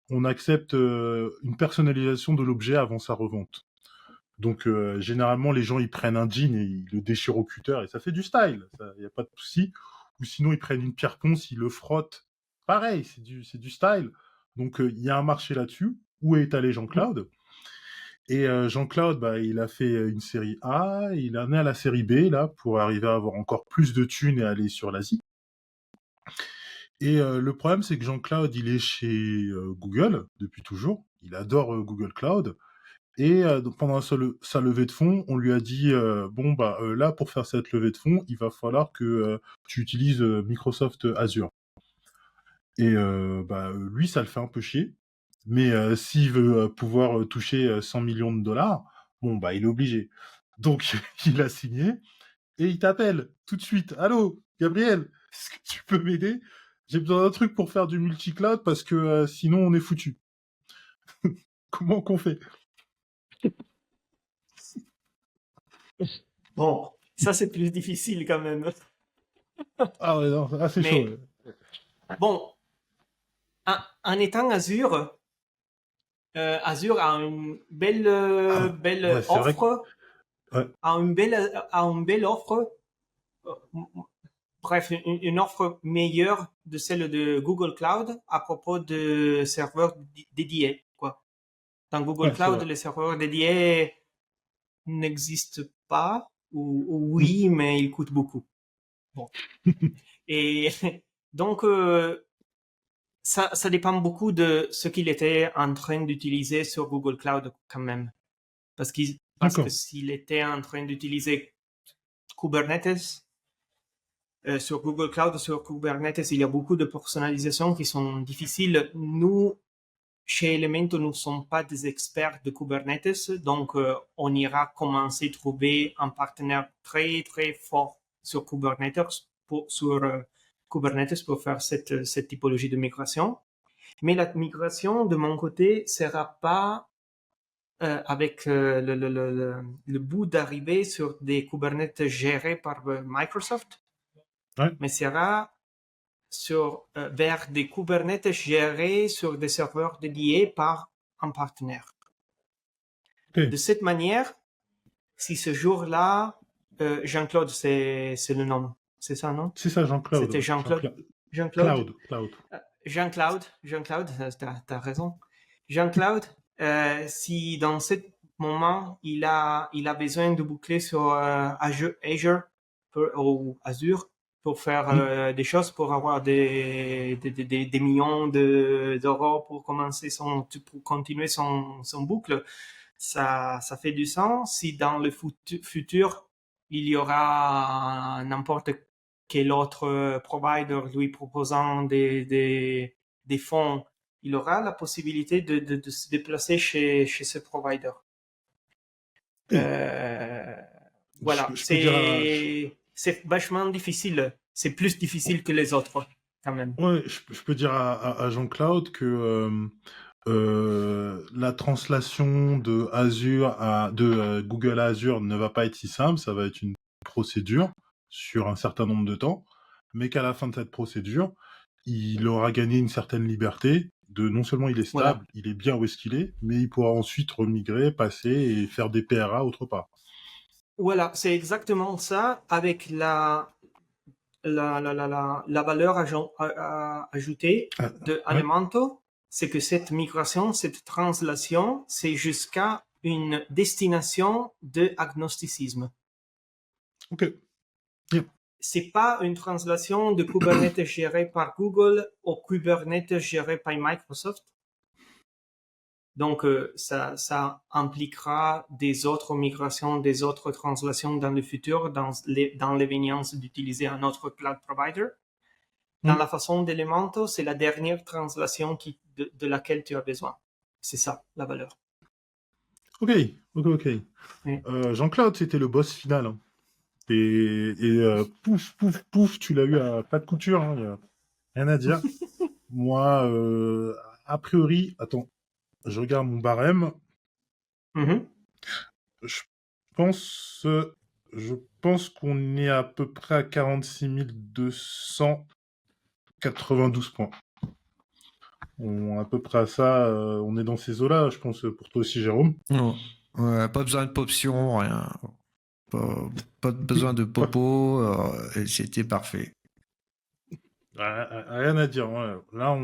on accepte une personnalisation de l'objet avant sa revente. Donc, généralement, les gens, ils prennent un jean et ils le déchirent au cutter et ça fait du style. Il n'y a pas de souci. Ou sinon, ils prennent une pierre ponce, ils le frottent. Pareil, c'est du style. Donc, il y a un marché là-dessus. Où est allé Jean-Claude ? Et Jean-Claude, bah, il a fait une série A, il en est à la série B, là, pour arriver à avoir encore plus de thunes et aller sur l'Asie. Et le problème, c'est que Jean-Claude, il est chez Google depuis toujours. Il adore Google Cloud. Et pendant sa levée de fonds, on lui a dit bon bah là pour faire cette levée de fonds, il va falloir que tu utilises Microsoft Azure. Et bah lui, ça le fait un peu chier. Mais s'il veut pouvoir toucher 100 millions de dollars, bon bah il est obligé. Donc il a signé et il t'appelle tout de suite. Allô, Gabriel, est-ce que tu peux m'aider ? J'ai besoin d'un truc pour faire du multi-cloud parce que sinon on est foutu. Comment qu'on fait ? Bon, ça c'est plus difficile quand même. Ah ouais, non, c'est chaud. Ouais. Bon, en étant Azure, Azure a une belle offre, a une belle offre. Bref, une offre meilleure de celle de Google Cloud à propos de serveurs dédiés, quoi. Dans Google Cloud, les serveurs dédiés n'existent pas, ou oui, mais ils coûtent beaucoup. Bon. Et donc, ça dépend beaucoup de ce qu'il était en train d'utiliser sur Google Cloud quand même. Parce que parce D'accord. que s'il était en train d'utiliser Kubernetes, sur Google Cloud, sur Kubernetes, il y a beaucoup de personnalisations qui sont difficiles. Nous, chez Elementor, nous ne sommes pas des experts de Kubernetes, donc on ira commencer à trouver un partenaire très, très fort sur Kubernetes pour faire cette typologie de migration. Mais la migration, de mon côté, sera pas avec le bout d'arriver sur des Kubernetes gérés par Microsoft, Ouais. mais sera vers des Kubernetes gérés sur des serveurs dédiés par un partenaire. Ok. De cette manière, si ce jour-là, Jean-Claude, c'est le nom, c'est ça, non? C'est ça, Jean-Claude. C'était Jean-Claude. Cloud. Jean-Claude, t'as raison. Jean-Claude, si dans ce moment, il a besoin de boucler sur Azure ou Azure pour faire des choses, pour avoir des millions d'euros pour continuer son boucle, ça fait du sens. Si dans le futur, il y aura n'importe quel autre provider lui proposant des fonds, il aura la possibilité de se déplacer chez ce provider. Oui. Voilà, Je peux dire c'est vachement difficile. C'est plus difficile que les autres, quand même. ouais, je peux dire à Jean-Claude que la translation de Azure de Google à Azure ne va pas être si simple, ça va être une procédure sur un certain nombre de temps, mais qu'à la fin de cette procédure, il aura gagné une certaine liberté. Non seulement il est stable, Voilà. il est bien où est-ce qu'il est, mais il pourra ensuite remigrer, passer et faire des PRA autre part. Voilà, c'est exactement ça avec la valeur ajoutée de Ouais. Elementor, c'est que cette migration, cette translation, c'est jusqu'à une destination de agnosticisme. Ok. C'est pas une translation de Kubernetes géré par Google au Kubernetes géré par Microsoft. Donc, ça impliquera des autres migrations, des autres translations dans le futur, dans l'événement d'utiliser un autre cloud provider. Dans la façon d'Elementor, c'est la dernière translation de laquelle tu as besoin. C'est ça, la valeur. Ok. Oui. Jean-Claude, c'était le boss final. Hein. Et pouf, tu l'as eu à pas de couture. Hein, y a rien à dire. Moi, a priori, attends, je regarde mon barème. Mhm. Je pense qu'on est à peu près à 46 292 points. À peu près à ça, on est dans ces eaux-là, je pense, pour toi aussi, Jérôme. Non. Ouais, pas besoin de poption, rien. Pas besoin de popo, c'était parfait. Rien à dire. Ouais. Là,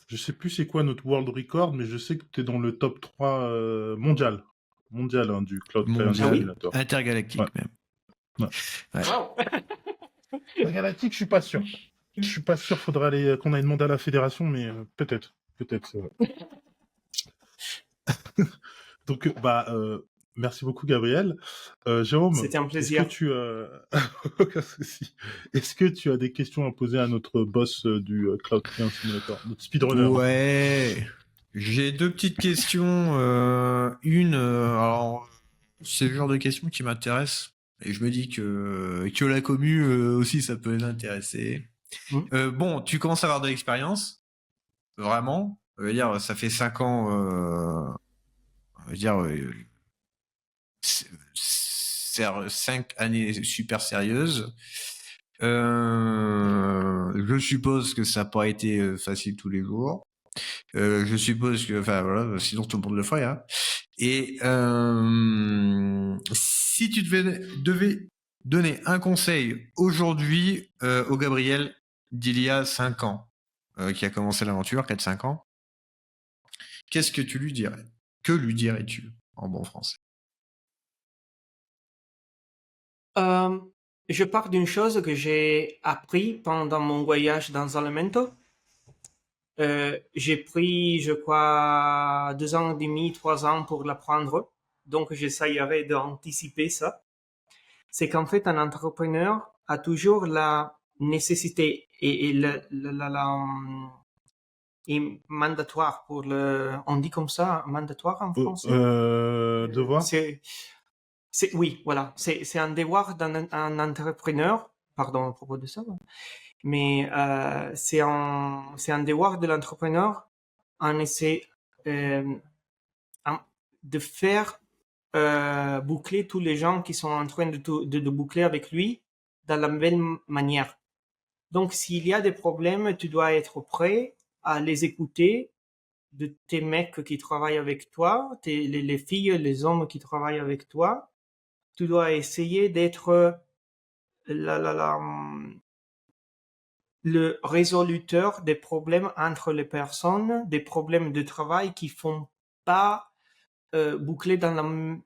je sais plus c'est quoi notre world record, mais je sais que tu es dans le top 3 mondial. Mondial hein, du Cloud Client Mondial, Simulator. intergalactique Ouais. même. Ouais. Wow. Galactique, je suis pas sûr. Je suis pas sûr, faudra aller qu'on aille demander à la fédération, mais peut-être. Donc, merci beaucoup, Gabriel. Jérôme, C'était un plaisir. Aucun souci. Est-ce que tu as des questions à poser à notre boss du Cloud Client Simulator, notre speedrunner? Ouais. J'ai deux petites questions. Alors, c'est le genre de questions qui m'intéresse. Et je me dis que la commu aussi, ça peut l'intéresser. Bon, tu commences à avoir de l'expérience. Vraiment. Je veux dire, ça fait 5 ans. Je veux dire, 5 années super sérieuses. Je suppose que ça n'a pas été facile tous les jours. Je suppose que, enfin voilà, sinon tout le monde le ferait. Hein. Et si tu devais donner un conseil aujourd'hui au Gabriel d'il y a 5 ans, qui a commencé l'aventure, 4-5 ans, qu'est-ce que tu lui dirais? Que lui dirais-tu en bon français? Je pars d'une chose que j'ai appris pendant mon voyage dans Elementor. J'ai pris, je crois, 2 ans et demi, 3 ans pour l'apprendre. donc j'essayerai d'anticiper ça. C'est qu'en fait, un entrepreneur a toujours la nécessité et est mandatoire pour le... On dit comme ça, mandatoire en français? Devoir. Oui, voilà. C'est un devoir d'un entrepreneur, pardon à propos de ça, mais c'est un devoir de l'entrepreneur en essayer de faire boucler tous les gens qui sont en train de boucler avec lui dans la même manière. Donc, s'il y a des problèmes, tu dois être prêt à les écouter de tes mecs qui travaillent avec toi, les filles, les hommes qui travaillent avec toi. Tu dois essayer d'être le résoluteur des problèmes entre les personnes, des problèmes de travail qui font pas boucler dans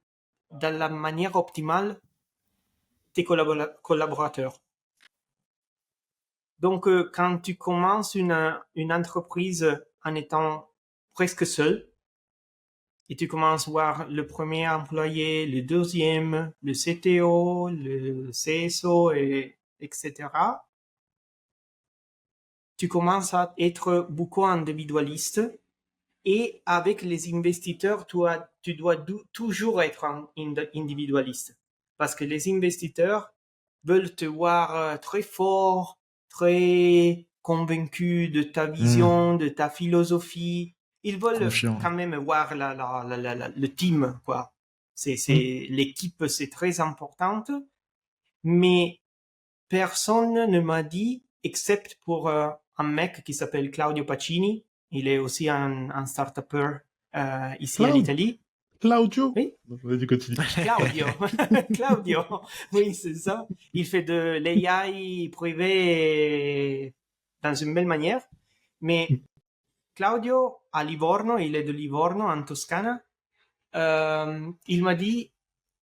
la manière optimale tes collaborateurs. Donc, quand tu commences une entreprise en étant presque seul, et tu commences à voir le premier employé, le deuxième, le CTO, le CSO, etc., tu commences à être beaucoup individualiste. Et avec les investisseurs, tu dois toujours être individualiste. Parce que les investisseurs veulent te voir très fort, très convaincu de ta vision, de ta philosophie. Ils veulent Confiant. quand même voir le team, quoi. L'équipe, c'est très importante. Mais personne ne m'a dit, except pour un mec qui s'appelle Claudio Pacini. Il est aussi un start-upper ici à l'Italie. Claudio? Oui. Vas-y, continue. Claudio. Claudio. Oui, c'est ça. Il fait de l'AI privé dans une belle manière. Mais Claudio, à Livorno, il est de Livorno, en Toscane, il m'a dit,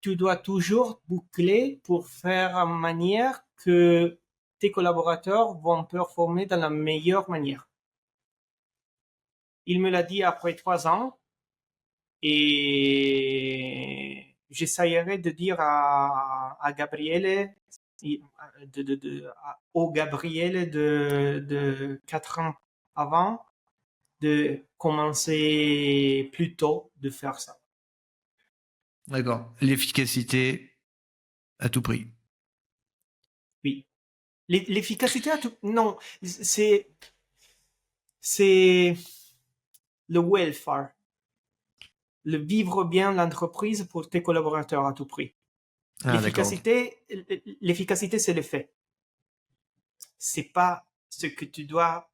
tu dois toujours boucler pour faire en manière que tes collaborateurs vont performer de la meilleure manière. Il me l'a dit après 3 ans et j'essayerai de dire à Gabriele, au Gabriele de 4 ans avant, de commencer plus tôt de faire ça. D'accord. L'efficacité à tout prix. Oui. L'efficacité à tout... Non, c'est le welfare. Le vivre bien l'entreprise pour tes collaborateurs à tout prix. L'efficacité, c'est l'effet. C'est pas ce que tu dois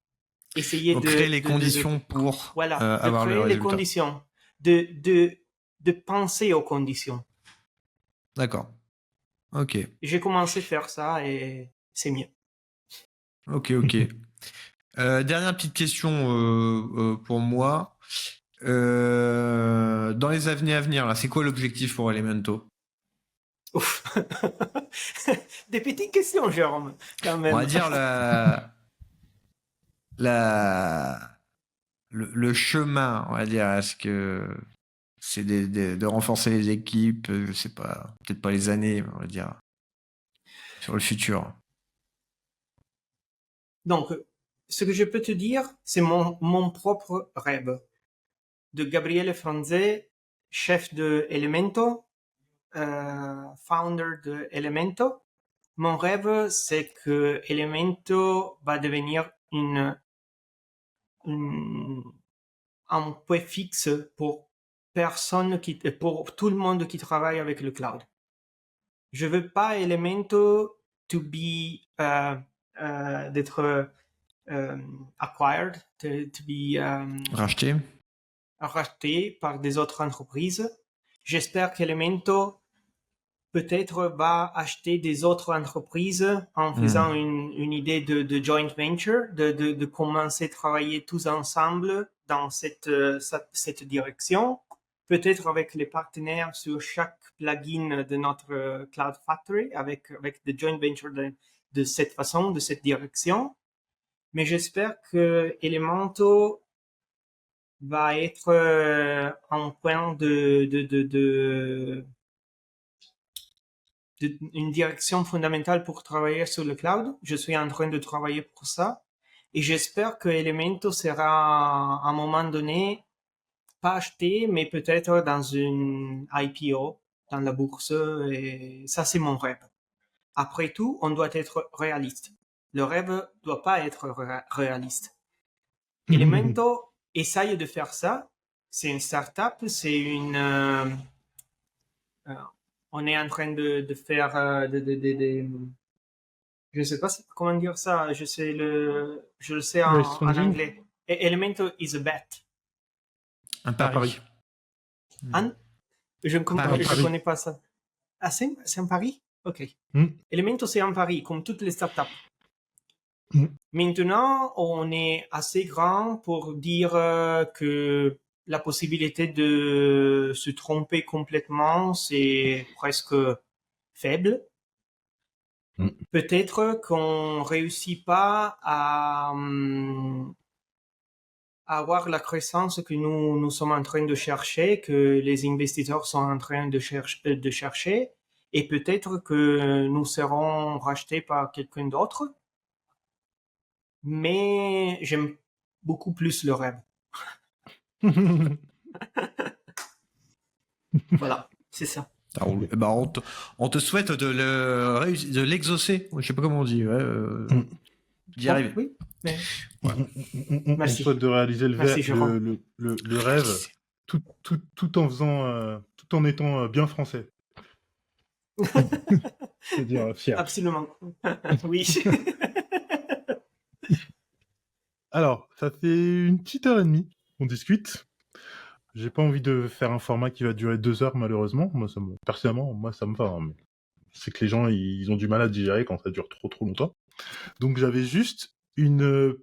essayer de créer les conditions pour avoir le résultat. Créer les conditions, de penser aux conditions. D'accord. Ok. J'ai commencé à faire ça et c'est mieux. Ok. Dernière petite question pour moi. Dans les années à venir, là, c'est quoi l'objectif pour Elemento? Ouf. Des petites questions, Jérôme, quand même. On va dire le chemin, on va dire. Est-ce que c'est de renforcer les équipes? Je sais pas, peut-être pas les années, on va dire, sur le futur. Donc, ce que je peux te dire, c'est mon propre rêve. De Gabriele Franze, chef de Elemento, founder de Elemento. Mon rêve, c'est que Elemento va devenir un point fixe pour tout le monde qui travaille avec le cloud. Je veux pas Elemento to be d'être acquired, to be racheté par des autres entreprises. J'espère qu'Elemento peut-être va acheter des autres entreprises en faisant une idée de joint venture, de commencer à travailler tous ensemble dans cette direction. Peut-être avec les partenaires sur chaque plugin de notre Cloud Factory, avec des joint ventures de cette façon, de cette direction. Mais j'espère que Elemento va être un point une direction fondamentale pour travailler sur le cloud. Je suis en train de travailler pour ça. Et j'espère que Elementor sera à un moment donné pas acheté, mais peut-être dans une IPO, dans la bourse. Et ça, c'est mon rêve. Après tout, on doit être réaliste. Le rêve doit pas être réaliste. Elementor essaye de faire ça. C'est une startup, c'est une... on est en train de faire je sais pas comment dire ça, je le sais en anglais. Elementor is a bet. Un pari. Je ne connais pas ça. Ah, c'est un pari? Ok. Elementor, c'est un pari, comme toutes les startups. Maintenant, on est assez grand pour dire que la possibilité de se tromper complètement, c'est presque faible. Peut-être qu'on réussit pas à avoir la croissance que nous sommes en train de chercher, que les investisseurs sont en train de chercher, et peut-être que nous serons rachetés par quelqu'un d'autre. Mais j'aime beaucoup plus le rêve. Voilà, c'est ça. On te souhaite de l'exaucer. Je sais pas comment on dit. D'y arriver. Oui, mais... On souhaite de réaliser le rêve tout en faisant, tout en étant bien français. C'est-à-dire fier. Absolument. Oui. Alors, ça fait une petite heure et demie qu'on discute. J'ai pas envie de faire un format qui va durer 2 heures, malheureusement. Personnellement, moi, ça me va. Hein, mais c'est que les gens, ils ont du mal à digérer quand ça dure trop longtemps. Donc, j'avais juste une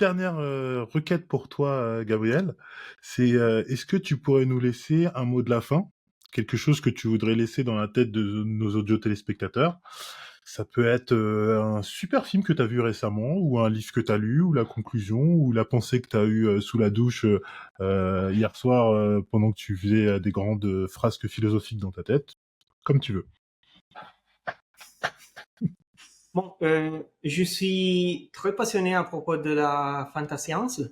dernière requête pour toi, Gabriel. C'est, est-ce que tu pourrais nous laisser un mot de la fin? Quelque chose que tu voudrais laisser dans la tête de nos audio téléspectateurs. Ça peut être un super film que tu as vu récemment, ou un livre que tu as lu, ou la conclusion, ou la pensée que tu as eue sous la douche hier soir pendant que tu faisais des grandes frasques philosophiques dans ta tête. Comme tu veux. Bon, je suis très passionné à propos de la fantascience,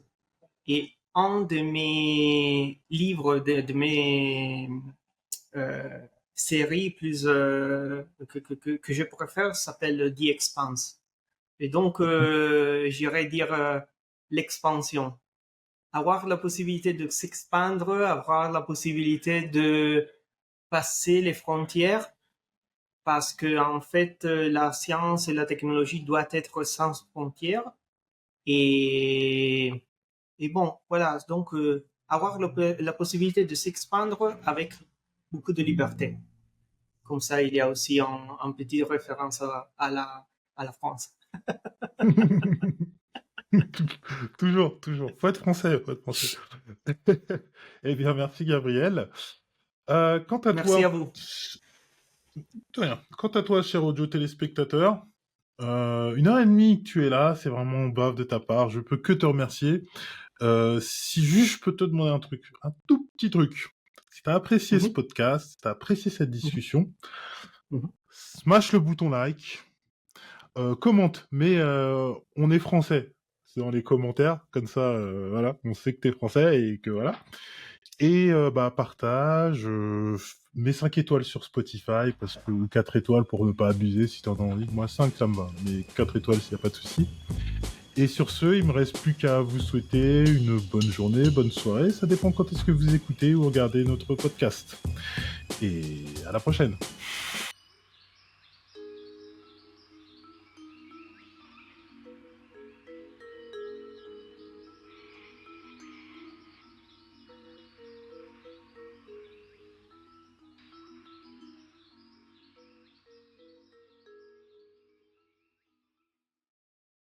et un de mes livres, de mes séries plus que je préfère s'appelle The Expanse. Et donc, j'irais dire l'expansion. Avoir la possibilité de s'expandre, avoir la possibilité de passer les frontières, parce que en fait, la science et la technologie doivent être sans frontières. Et bon, voilà. Donc, avoir la possibilité de s'expandre avec beaucoup de liberté. Comme ça, il y a aussi un petit référence à la France. toujours. Faut être français. Eh bien, merci Gabriel. Merci à vous. Quant à toi, cher audio téléspectateur, 1h30 que tu es là, c'est vraiment bave de ta part. Je peux que te remercier. Si juste je peux te demander un tout petit truc. Si tu as apprécié ce podcast, si tu as apprécié cette discussion, smash le bouton like, commente, mais on est français. C'est dans les commentaires, comme ça, voilà, on sait que t'es français et que voilà. Et partage, mets 5 étoiles sur Spotify, ou 4 étoiles pour ne pas abuser si t'en as envie. Moi 5 ça me va, mais 4 étoiles s'il n'y a pas de souci. Et sur ce, il me reste plus qu'à vous souhaiter une bonne journée, bonne soirée, ça dépend quand est-ce que vous écoutez ou regardez notre podcast. Et à la prochaine.